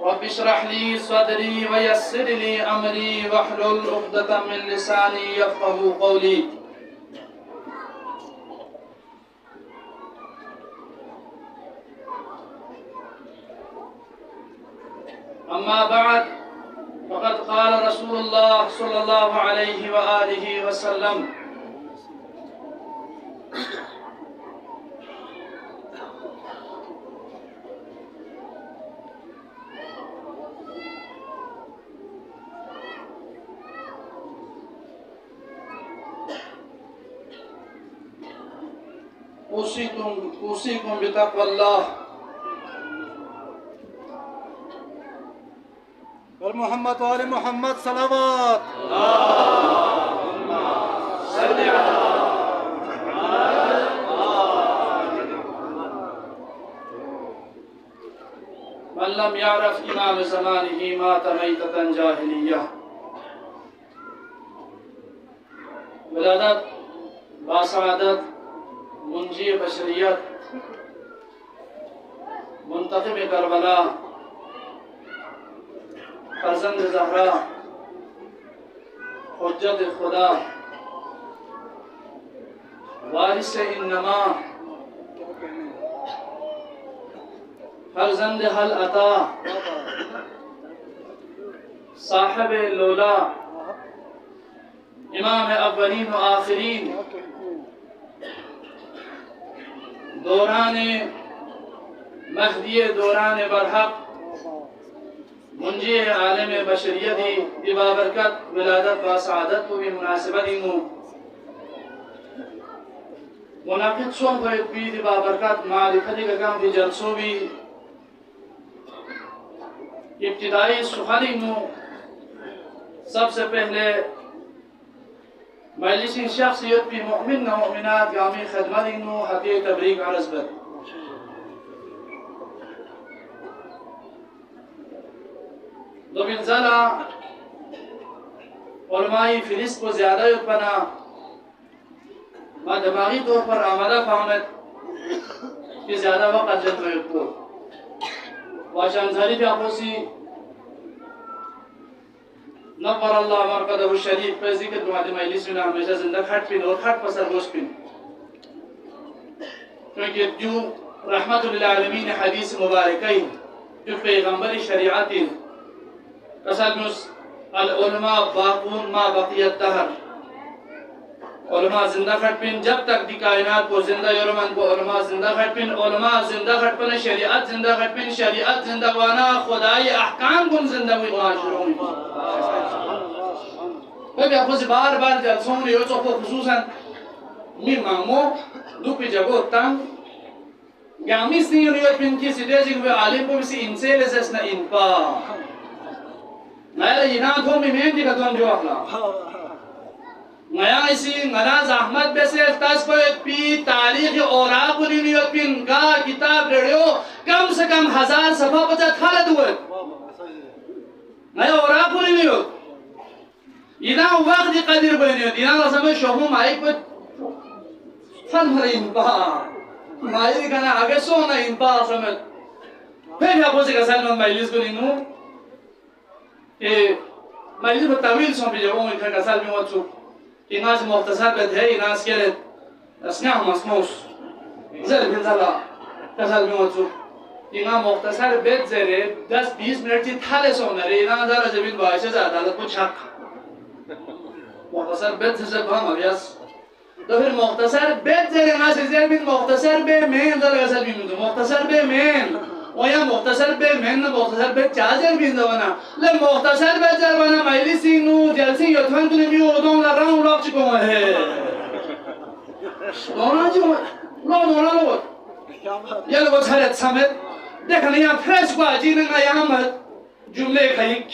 رب اشرح لي صدري ويسر لي أمري واحلل عقدة من لساني يفقهوا قولي. أما بعد فقد قال رسول الله صلى الله عليه وآله وسلم: أوصيكم بتقوى الله. والمحمد وآل محمد صلوات. اللهم صل على من لم يعرف إمام زمانه مات ميتة جاهلية. ولادت باسعادت منجی بشریت منتخب کربلا فرزند زہرا حجت خدا وارث انما فرزند حل عطا صاحب لولا امام اولین و آخرین دوران مہدی دوران برحق منجی عالم بشریتی بابرکت ولادت و سعادت کو بھی مناسبت ہوں منعقد شون کو بھی بابرکت معرفتی کا کام بھی جلسوں بھی ابتدائی سخنی ہوں. سب سے پہلے مجلسی شخصیت بھی مؤمن و مؤمنات گامی خدمت انو حقی تبریک عرض بد. دو بنزلہ علمائی فلسط کو زیادہ اتپنا ما دماغی طور پر آمدہ فهمت کہ زیادہ وقت جد میں اتپو واشانزاری بھی آخوسی نور اللہ مرقدہ الشریف پر ذکر دعاتی مجلس میں ہمیشہ زندہ کھٹ پین اور کھٹ پسر گوش پین کیونکہ جو رحمت للعالمین حدیث مبارکی جو پیغمبر شریعت قسلمس العلماء باقون ما بقیت دہر علماء زندہ کھٹ پین جب تک دی کائنات کو زندہ یورمن کو علماء زندہ کھٹ پین علماء زندہ کھٹ پین شریعت زندہ کھٹ پین شریعت زندہ وانا خدای احکام کن زندہ ہوئی معاشروں میں بابی اخوز بار بار جلسوں میں یوچو کو خصوصاً می مامو دو پی جگو تنگ گامی سنی ریوت پین کی سیدیجی کوئی عالم کو بسی انسے لسسنا انپا نائلہ ینات ہوں میں مین دی کتون جو اخلا ngaya isi ngana zahmat bese tas ko pi tarikh aura buniyat pin ga kitab radio kam se kam 1000 safa bacha thala duat ngaya aura buniyat ina waqt qadir buniyat ina rasam shohum aik ko than marin ba mai kana age so na in ba samet फिर आप उसे कसर में माइलिस को नहीं कि माइलिस में तवील सोंपी जब वो इधर कसर में वो चुप इनास मुख्तसर पे थे इनास के लिए स्नेह मस्मोस ज़र भी ज़रा कसर में वो चुप इना मुख्तसर बेद ज़रे 10-20 मिनट की थाले सोने रे इना ज़रा जमीन बाइशे ज़्यादा लग कुछ हक मुख्तसर बेद से जब हम अभ्यास तो फिर मुख्तसर बेद ज़रे इनास ज़रे भी मुख्तसर बे में ज़रा कसर भी मुझे मुख्तसर बे में ويا مختصر به من مختصر به چازر بيندوانا ل مختصر به جروانا مايلي سينو جلسي يوتفن كل ميو ودون لا رام لوك چكو ہے دونا جو لو يلا वो छारे समेत देखने यहाँ फ्रेश बाजी ने यहाँ मत जुमले खाइक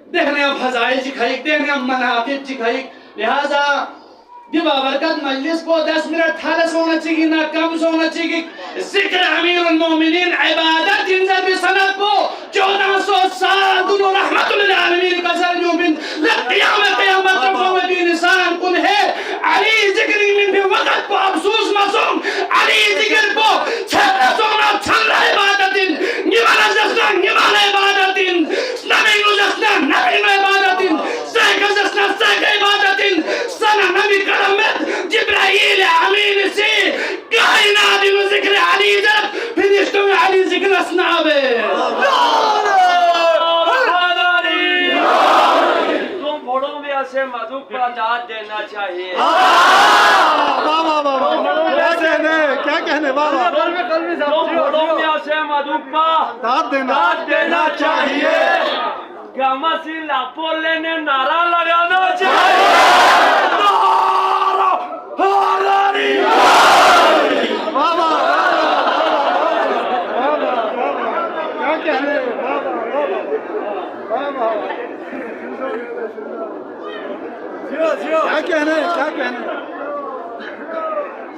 देखने यहाँ फजाइल जी खाइक देखने यहाँ मनाफिब जी खाइक लिहाजा ये बाबरकत मजलिस को 10 मिनट थाले सोना चाहिए ना कम सोना चाहिए जिक्र अमीरुल मोमिनीन इबादत इंजर भी सनद को 1400 साल दुनो रहमतुल आलमीन का सर जो बिन क़यामत रफ़ा भी इंसान कुन है अली जिक्र में भी वक्त को अफसोस मसूम अली जिक्र को छल्ला सोना छल्ला इबादतिन निवाला जस्ना निवाला इबादतिन नबी नु जस्ना नबी नु इबादतिन सैका जस्ना सैका इबादतिन सना नबी करमत जिब्राइल अमीन से कायनात में जिक्र अली जब फिनिश्तो में अली जिक्र असनाबे तुम बड़ों में ऐसे मधु का दाद देना चाहिए क्या कहने बाबा तुम बड़ों में ऐसे मधु का दाद देना चाहिए गमसी लापोले ने नारा लगाना चाहिए बाबा क्या कहने बाबा क्या कहने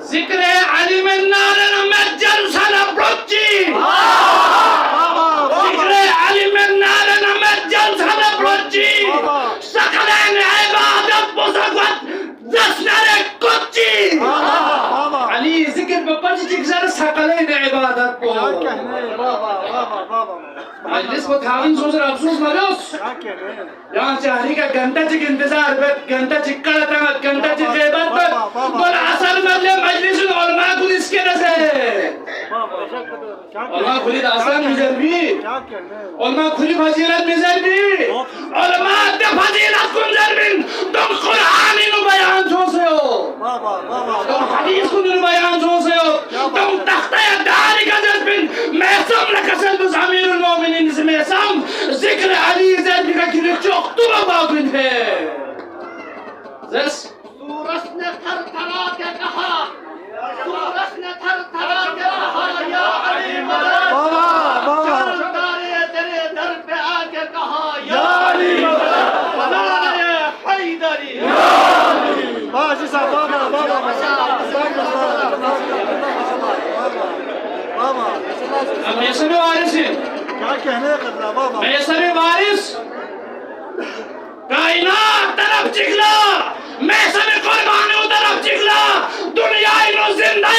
जिक्र अली में नारे में जलसा ब्रोची जिक्र अली में नारे में जलसा ब्रोची सकलेन इबादत बुज़गत जस्नरे कुची अली जिक्र पे पंच जिक्र सकलेन इबादत को बाबा मजलिस को खाविन सोच अफसोस मरोस यहाँ चाहरी का घंटा चिक इंतजार पे घंटा चिक्कड़ तंग घंटा चिक गैबत पे बोल असल मतलब मजलिस उलमा कुल इसके नसे उलमा खुली दास्तान मिजर भी उलमा खुली फजीलत मिजर भी उलमा दे फजीलत कुंजर बिन तुम कुरान नु बयान सोचे हो तुम हदीस को नु बयान सोचे हो तुम तख्ता दारी का जज्बिन मैसम लकसल अमीरुल मोमिनीन इसमें सम जिक्र अली ज़ैद का किने चोक्तु बाबुन है जस सूरज ने थर थरा के कहा या अली मदद बाबा तेरे दर पे आके कहा या अली मदद हैदरी बाजी साहब बाबा मैं सभी वारिस क्या कहने करना बाबा मैं सभी वारिस कायनात तरफ चिगला मैं सभी कुर्बान तरफ चिगला दुनिया नो जिंदा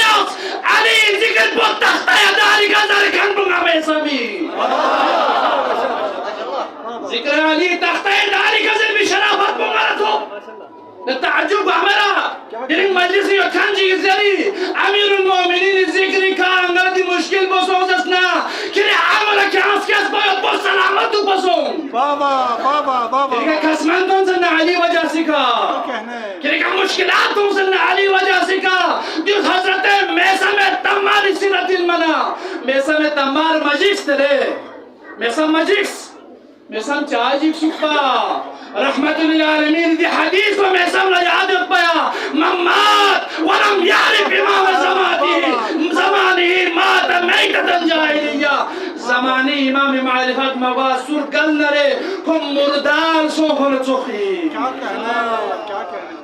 अली जिक्र पर तख्ता दारी का दर खंडूंगा मैं सभी जिक्र अली तख्ता दारी का दर भी शराफत दूंगा तो ताज्जुब हमारा दिन मजलिस यो खांजी जरी अमीरुल मोमिनीन जिक्र का अंगरती मुश्किल बसोसना किरे आमला कास कास बो सलामत बसों बाबा किरे का कसमान तुम से अली वजह सिखा किरे का मुश्किलात तुम से अली वजह सिखा दिस हजरत मैसा में तमार सिरतिल मना मैसा में तमार मजिक्स तेरे मैसा मजिक्स मैसा चाजिक सुपा रहमतुल आलमीन दी हदीस में मैसा याद पाया मम्मात वलम यारिफ इमाम ज़मानी मात मैततन जाहिलिया ज़मानी इमाम मारिफत मवासुर गल नरे कुम मुर्दाल सोफर चोखी क्या कहना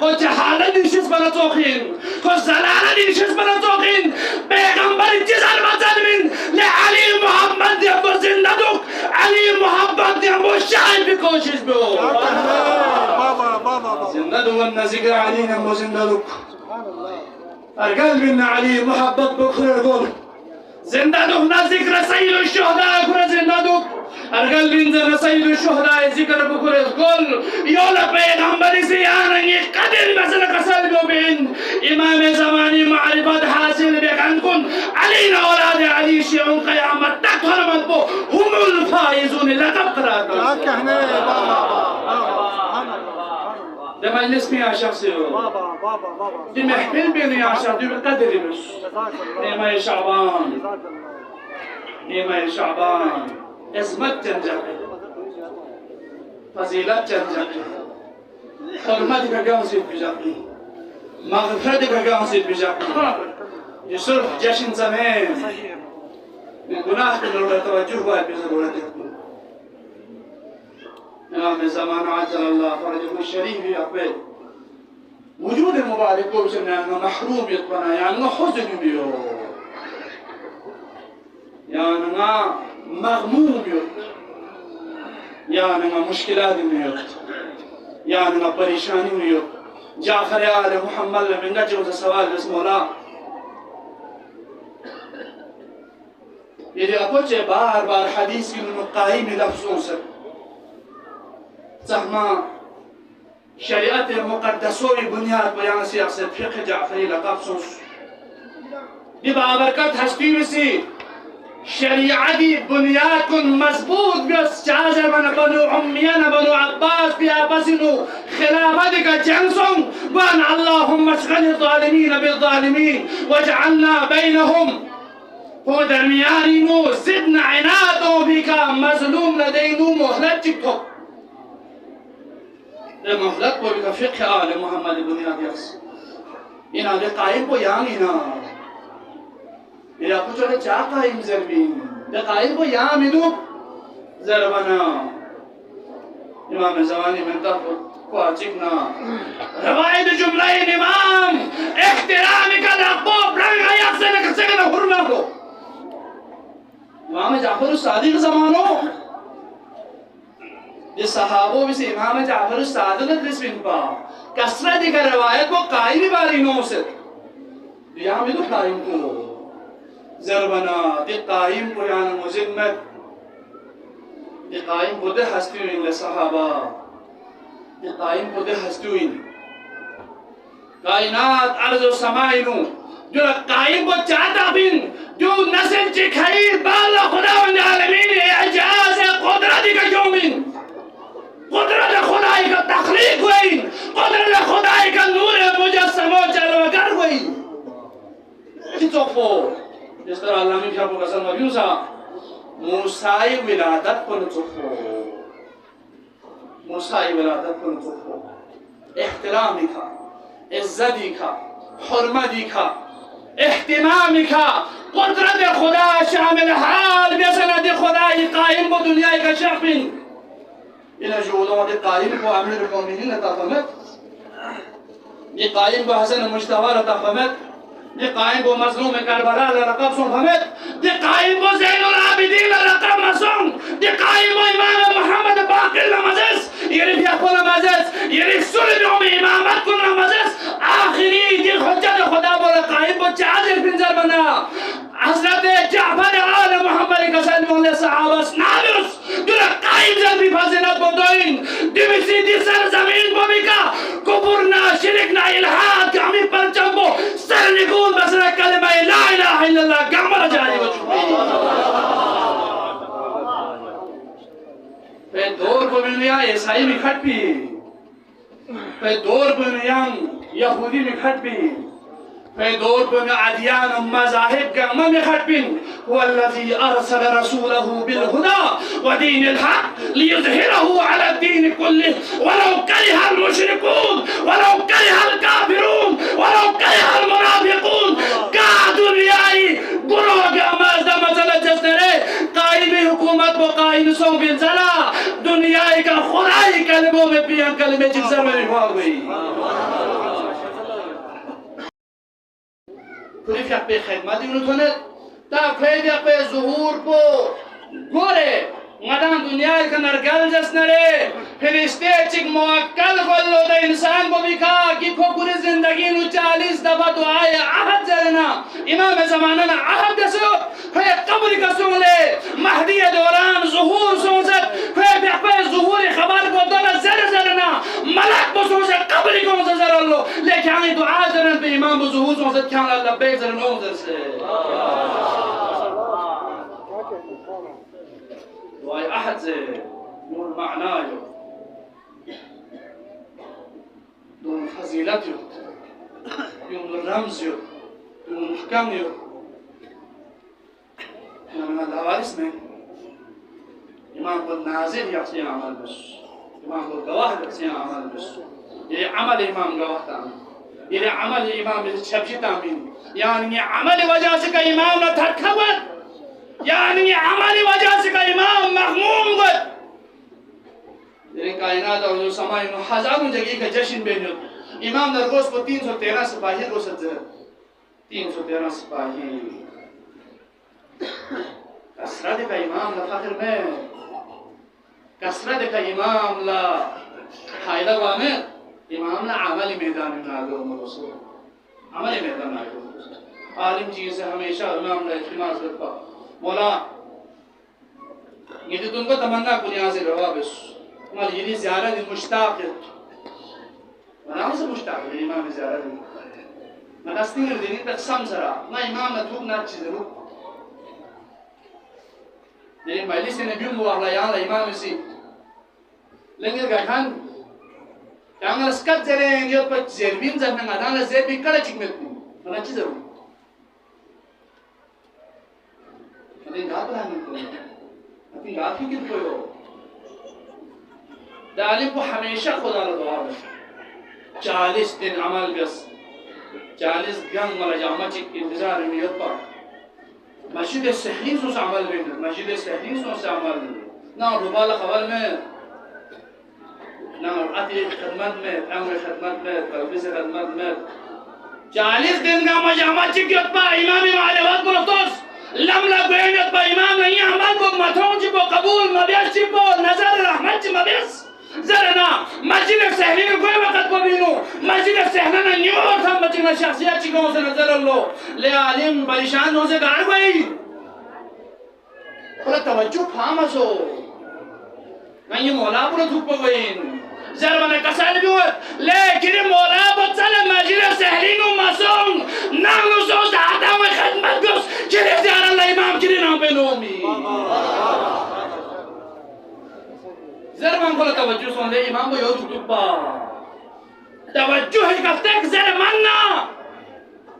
کو جهالت نیشیز بنا توخین کو زلالت نیشیز بنا توخین پیغمبر جزال مزالمین لعلی محمد دیمو زنده دوک علی محمد دیمو شاید بی کوشش بیو بابا زنده دو نزیگر علی نمو زنده دوک ارقل من علی محبت بکر گل زنده دوک نزیگر سید الشهداء کر زنده دوک ارقل من سید الشهداء ذکر بکر گل یولا پیغمبری سیاننگی قدر مثل قسل بین امام زمانی معرفت حاصل بکن کن علی اولاد علی شیعون قیامت تک حرمت بو هم الفائزون لقب قرار معاك هنا ده مجلس می شخصی بابا دي محفل بين يا شعب دي بالقدر بس نيما يا شعبان نيما يا شعبان عظمت جنجاقي فضيلت جنجاقي حرمتك قاوسيت بجاقي مغفرتك قاوسيت بجاقي يصرف جشن زمان من گناه كل توجه واحد بضرورتك امام زمان عجل الله فرجه الشريف يقبل وجود مبارك کو بسنا محروم يطبنا يعني حزن بيو يعني مغموم يوت يعني مشكلات يوت يعني پریشانی يوت جعفر آل محمد من نجم سوال بسم الله يدي اپوچه بار بار حديث کی مقایم لفظوں سے سهما شريعة مقدسوي بنياد بيان سياسة فقه جعفري لقبصوص دي بابركات هشتي بسي شريعة دي بنياد كن مضبوط بس جازر من بنو عميان بنو عباس بيا بسنو خلافتك جنسون وان اللهم اشغل الظالمين بالظالمين واجعلنا بينهم هو درميانينو زدنا عنادو بك مظلوم لدينو مهلت جبتو مهلت کو بك فقه آل محمد بنياد يخص إنا دي قائم بو يان إنا إلا كتوره چا قائم زربين دي قائم بو يان مدو زربنا امام زماني من تفضل واجبنا روائد جملة امام احترامك لأقبوب رنگ يخصنك سكن حرمه امام جعفر الصادق زمانو ये सहाबों में से इमाम जाफर सादत रिस्विन पा कसरत का रवायत को कायमी बारी नो से यहाँ में तो कायम को जरबना ते कायम को यान मुजिम्मत ते कायम को दे हस्तीन ले सहाबा ते कायम को दे हस्तीन कायनात अर्ज़ व समाइनु जो कायम को चाहता बिन जो नस्ल चिखाई बाला खुदावंद आलमीन इजाज़ कुदरत का यौमिन قدرت خدای کا تخلیق ہوئی قدرت خدای کا نور مجسم و جلوگر ہوئی کتوفو جس طرح اللہ میں شاہ کو قسم مبیوسا موسیٰ ولادت کو نتوفو موسیٰ ولادت کو نتوفو احترامی کا عزتی کا حرمتی کا احتمامی کا قدرت خدا شامل حال بسند خدای قائم و دنیا کا شخص إلى جهودات قائم وأمير المؤمنين تفهمت قائم بحسن المجتبى تفهمت قائم بمظلوم كربلاء لقب فهمت قائم بزين العابدين لقب مسون قائم بإمام محمد باقر لمزس يريد يقول مزس يريد سلم يوم إمامت كل مزس آخری دي حجت خدا بولا قائم بچادر بنزر بنا حضرت جعفر آل محمد قسم الله صحابه نابس دولا قائم زل بفضلت بدوين دمسي دي سرزمين بميكا كفرنا شركنا إلحاد كامي پرچمبو سر نقول بسر كلمة لا إله إلا الله قمر جاري وجهي في دور بمنيا عيسائي مخط بھی في دور بمنيا يهودي مخط بھی في دور بن أديان ومذاهب كما مخربين هو الذي أرسل رسوله بالهدى ودين الحق ليظهره على الدين كله ولو كره المشركون ولو كره الكافرون ولو كره المنافقون قادوا بياي گروه أمازد مثلا جسنره قائم حكومت وقائم سوم بنزلا دنيا کا خدای کلموں میں بیان کلمے جسر میں ہوا ہوئی كل في أقبل خدمة ونتونت تا فيد أقبل ظهور بو غوري مدام دنیا کا نرگل جس نرے فرشتے چک موکل کلو دا انسان کو بکا کی کو پوری زندگی نو 40 دفعہ دعائے عہد جرنا امام زمانہ نا عہد دسو پھر قبر کا سن لے مہدی دوران ظہور سنزت پھر ظہور خبر کو دولا زر زرنا ملک کو سنزت قبر کو زر اللہ لیکن آنی دعا جرن پہ امام کو ظہور سنزت کیا اللہ بیک زرن اوزر سے دعاء أحد زي دون معناه دون فضيلته دون رمزه دون محكمه أنا من هذا اسمه إمام النازل يعطي عمل بس إمام الجواهر يعطي عمل بس يلي عمل إمام جواهر تعمل يلي عمل إمام الشبشي تعمل يعني عمل وجاسك إمام لا تركبت يعني عمل وجہ سے کا امام محموم قد لیکن کائنات اور سمائی میں ہزاروں جگہ کا جشن بین امام نرگوس کو 313 سپاہی کو سجر 313 سپاہی کسرت کا امام لا فخر میں کسرت کا امام لا حائدہ وامر امام لا عمل میدان میں آگے مرسول عمل میدان میں آگے عالم چیز سے ہمیشہ امام لا اعتماد کرتا مولا یہ تم کو تمنا کو یہاں سے روا بس مال یہ زیارت مشتاق ہے انا سے مشتاق ہے امام زیارت میں استنگر دینی تقسم سرا ما امام نتوب نہ چیز رو یہ مجلس نبی مو اللہ یا امام سی لنگر گان کانگل سکت جرے یہ پر زیربین زنن ادان زیربی کڑا چکمت منا چیز رو لیکن آپ رہنے کو اپنی آپ ہی کن کوئی ہو دعالیم کو ہمیشہ خدا را دعا ہے 40 دن عمل بس 40 گنگ ملا جامع چک انتظار امیت پا مسجد سحلین سو سے عمل بینر مسجد سحلین سو سے عمل نا ربال خبر میں نا عطی خدمت میں امر خدمت میں تربیس خدمت میں 40 دن کا مجامع چک یتپا امام معلوات بلوتوس لملا بينت بإمام يعمل بمتون جبو قبول ما بيش جبو نظر رحمت ما بيش زرنا مسجد سهلين کوئی وقت ببینو مسجد سهلنا نیور ثم مسجد شخصیت چیکوں سے نظر اللہ لے عالم پریشان ہو سے گاڑ گئی خلا توجہ پھامسو میں یہ مولا پر دھوپ گئین زر من کسال بیوت لیکن مولا بچل مسجد سهلين مسون نانو سو ساعتا میں خدمت گوش چلی زیار اللہ امام چلی نام پہ نومی زر من کلا توجہ سن لے امام کو یود کتبا توجہ کفتک زر مننا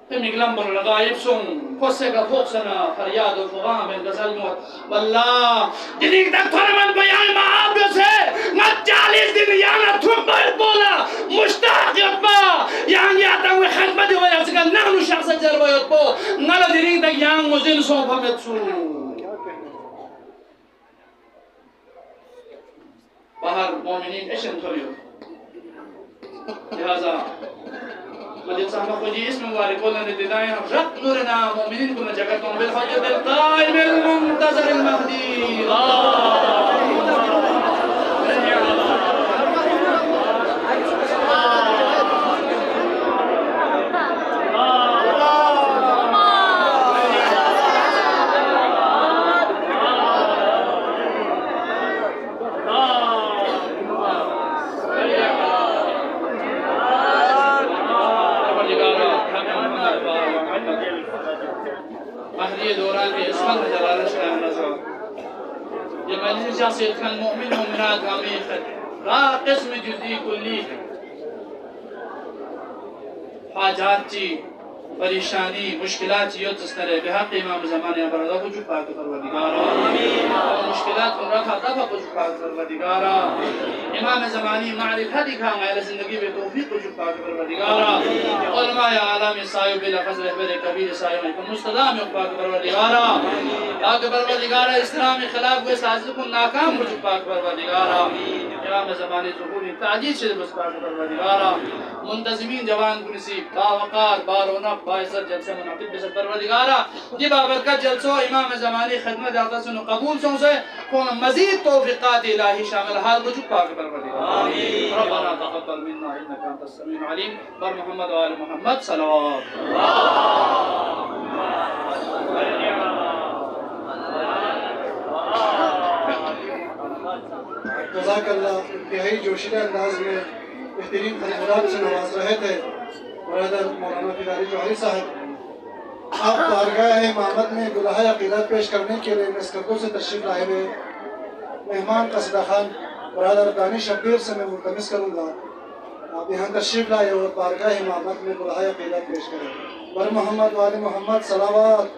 تم نگلم بر لغایب سن قصے کا فوق سنا فریاد و فغام بن غزل موت واللہ جنہیں تک تھوڑا من بیان معاب سے نہ 40 دن یانا تھوڑا بولا مشتاق یتبا یان یاتا ہوئے خدمت ہوئے اسکا نحنو شخص جربا یتبو نالا جنہیں تک یان مزن سو فمت سو باہر مومنین اشن تھوڑیو لہذا مجھے صاحبہ کو جی اسم مبارک بولنے دیدائیں رب نورنا مومنین کو نجاکتوں بالحجت القائم المنتظر المہدی شخصية كان مؤمن ومنات عميقة قسم جزئي كلي حاجاتي پریشانی مشکلات یاد دستره به حق امام زمان برادر کو چوب پاک پروردگارا آمین مشکلات اون را خطا کو چوب پاک پروردگارا امام زمانی معرفت دکھا غیر زندگی به توفیق کو چوب پاک پروردگارا علماء عالم صاحب لفظ رهبر کبیر صاحب کو مستدام کو پاک پروردگارا پاک پروردگارا اسلام خلاف و سازش کو ناکام کو چوب پاک پروردگارا امام زمانی ظهور تعجیل سے بس پاک پروردگارا منتظمین جوان کو نصیب با وقار با رونق बाइज़्ज़त जलसे मुनाक़िद बिसर परवरदिगारा जी बाबरकत जलसों इमाम ज़मानी खिदमत आता सुनो कबूल सों से कौन मज़ीद तौफ़ीक़ात इलाही शामिल हाल वजूद पाक परवरदिगार आमीन रब्बना तक़ब्बल मिन्ना इन्नका अंतस समीउल अलीम बर मोहम्मद व आले मोहम्मद सल्लल्लाहु जज़ाकल्लाह इंतहाई जोशीला अंदाज में बेहतरीन तनज़ुरात से नवाज रहे थे ब्रदर मौलाना फिदारी जौहरी साहब। आप बारगाह इमामत में गुलाह अक़ीदत पेश करने के लिए मस्कतों से तशरीफ़ लाए हुए मेहमान कसदा खान ब्रदर दानिश शब्बीर से मैं मुल्तमिस करूँगा आप यहाँ तशरीफ़ लाए और बारगाह इमामत में गुलाह अक़ीदत पेश करें। बर मोहम्मद वाले मोहम्मद सलावत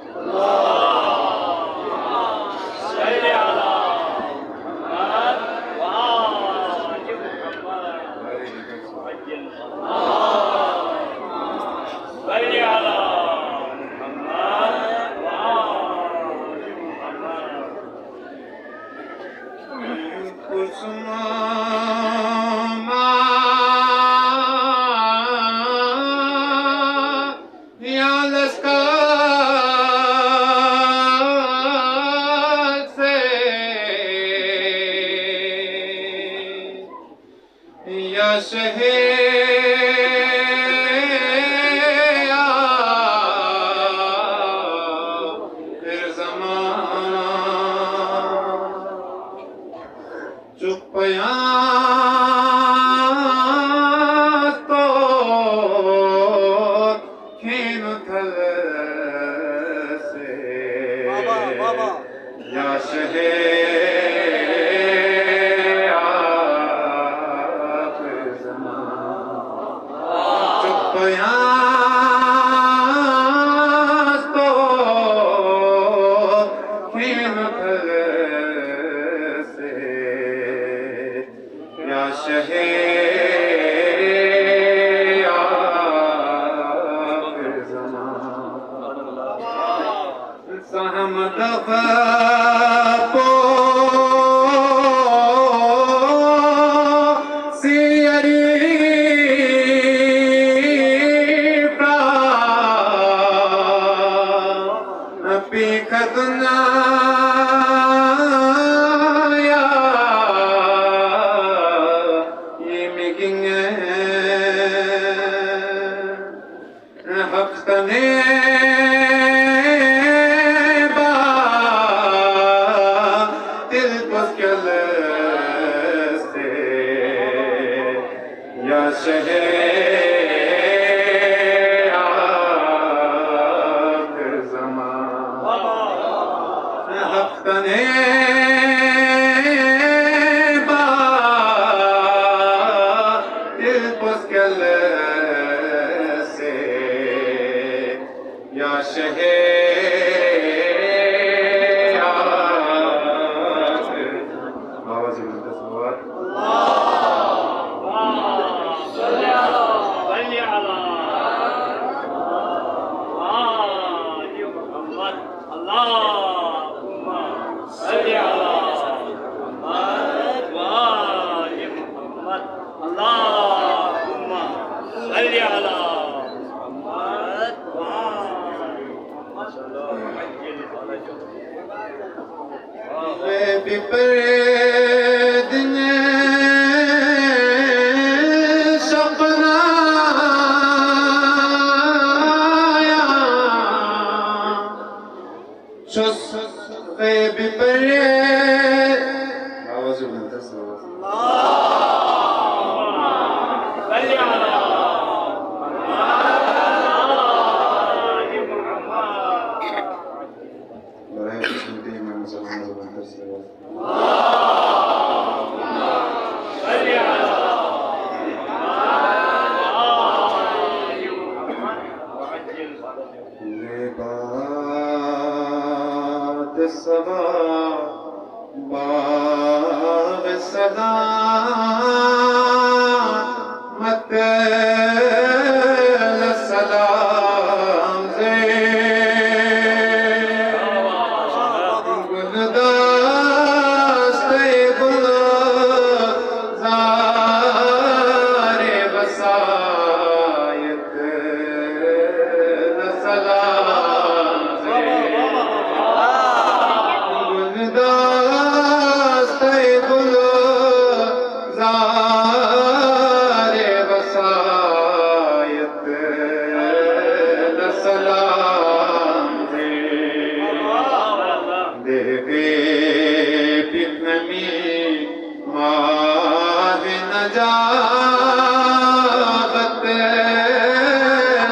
नजाबत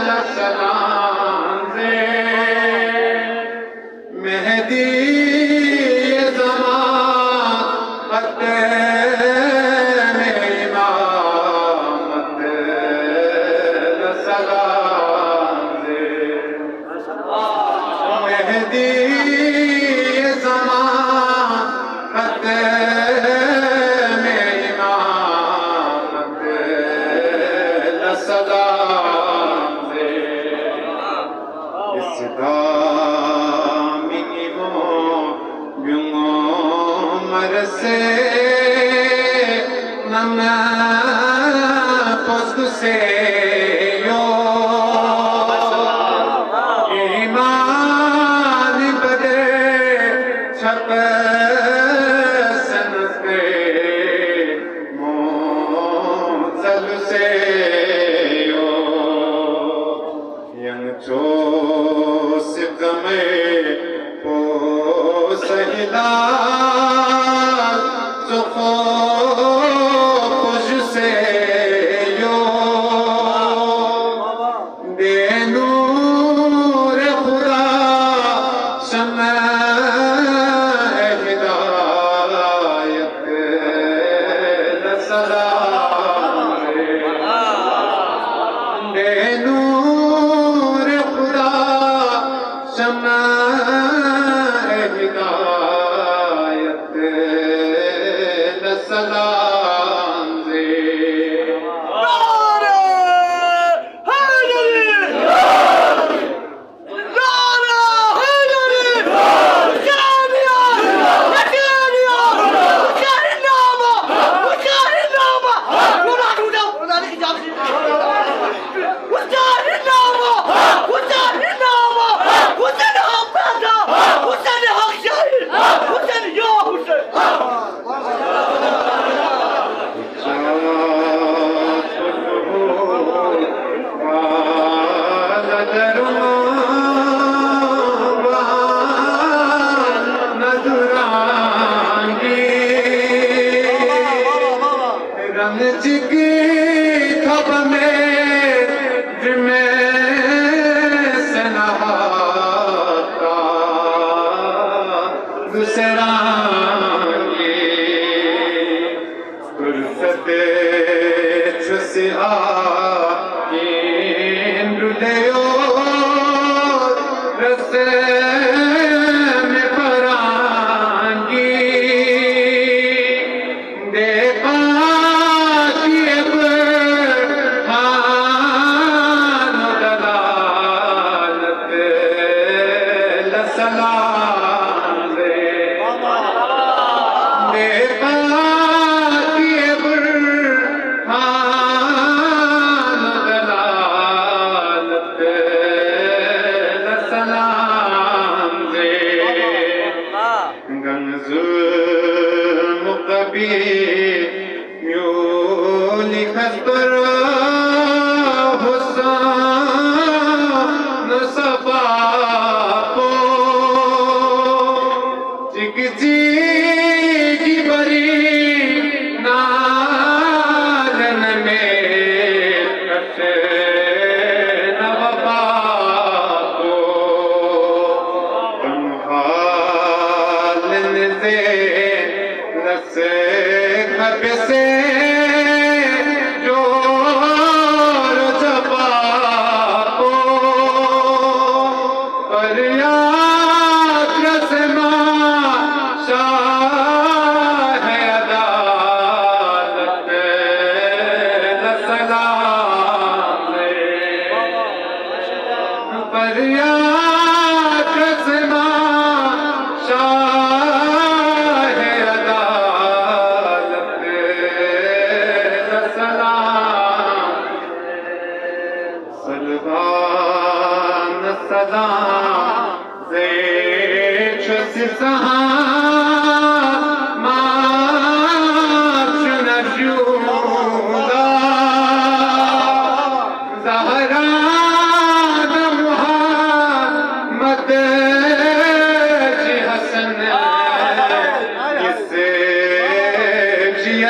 लसनांज़े मेहदी ज़मानत में इमामत लसनांज़े मेहदी ज़मानत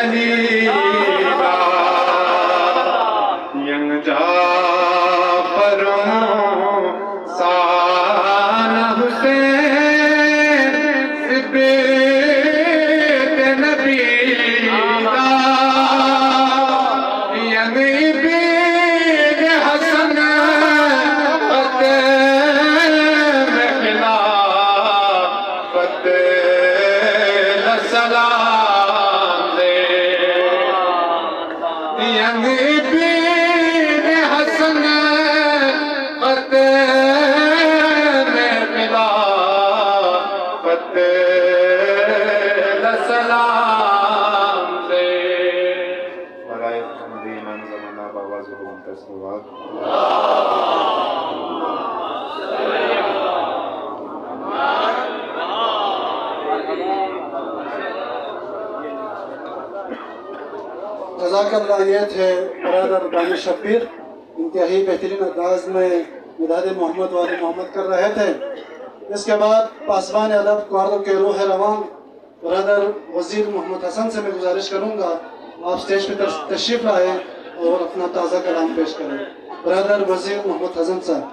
Ali जाफरों सान हुसैन सिद्दीक़ नबी दा यमी बीन हसन फतेह में खिलाफत सलाम दे यमी बीन हसन फतेह में खिलाफत सलाम दे बराए मुहम्मदी इमाम ज़माना बाबा ज़ुहूर मुंतज़र जज़ाकल्लाह। ये थे बरादर दानिश शब्बीर, इंतहाई बेहतरीन अंदाज में मिलाद मोहम्मद वाले मोहम्मद कर रहे थे। इसके बाद पासबान अदब क्वार्टर के रूह रवान बरादर वज़ीर मोहम्मद हसन से मैं गुजारिश करूँगा आप स्टेज पर तशरीफ़ लाए और अपना ताज़ा कलाम पेश करें। बरादर वज़ीर मोहम्मद हसन साहब।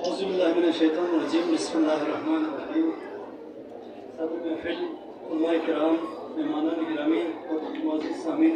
औज़ुबिल्लाहिमिनश्शैतानिर्रजीम, बिस्मिल्लाहिर्रहमानिर्रहीम। सदर महफ़िल, उलमा-ए-किराम, मेहमानान गिरामी और मुअज़्ज़िज़ सामीन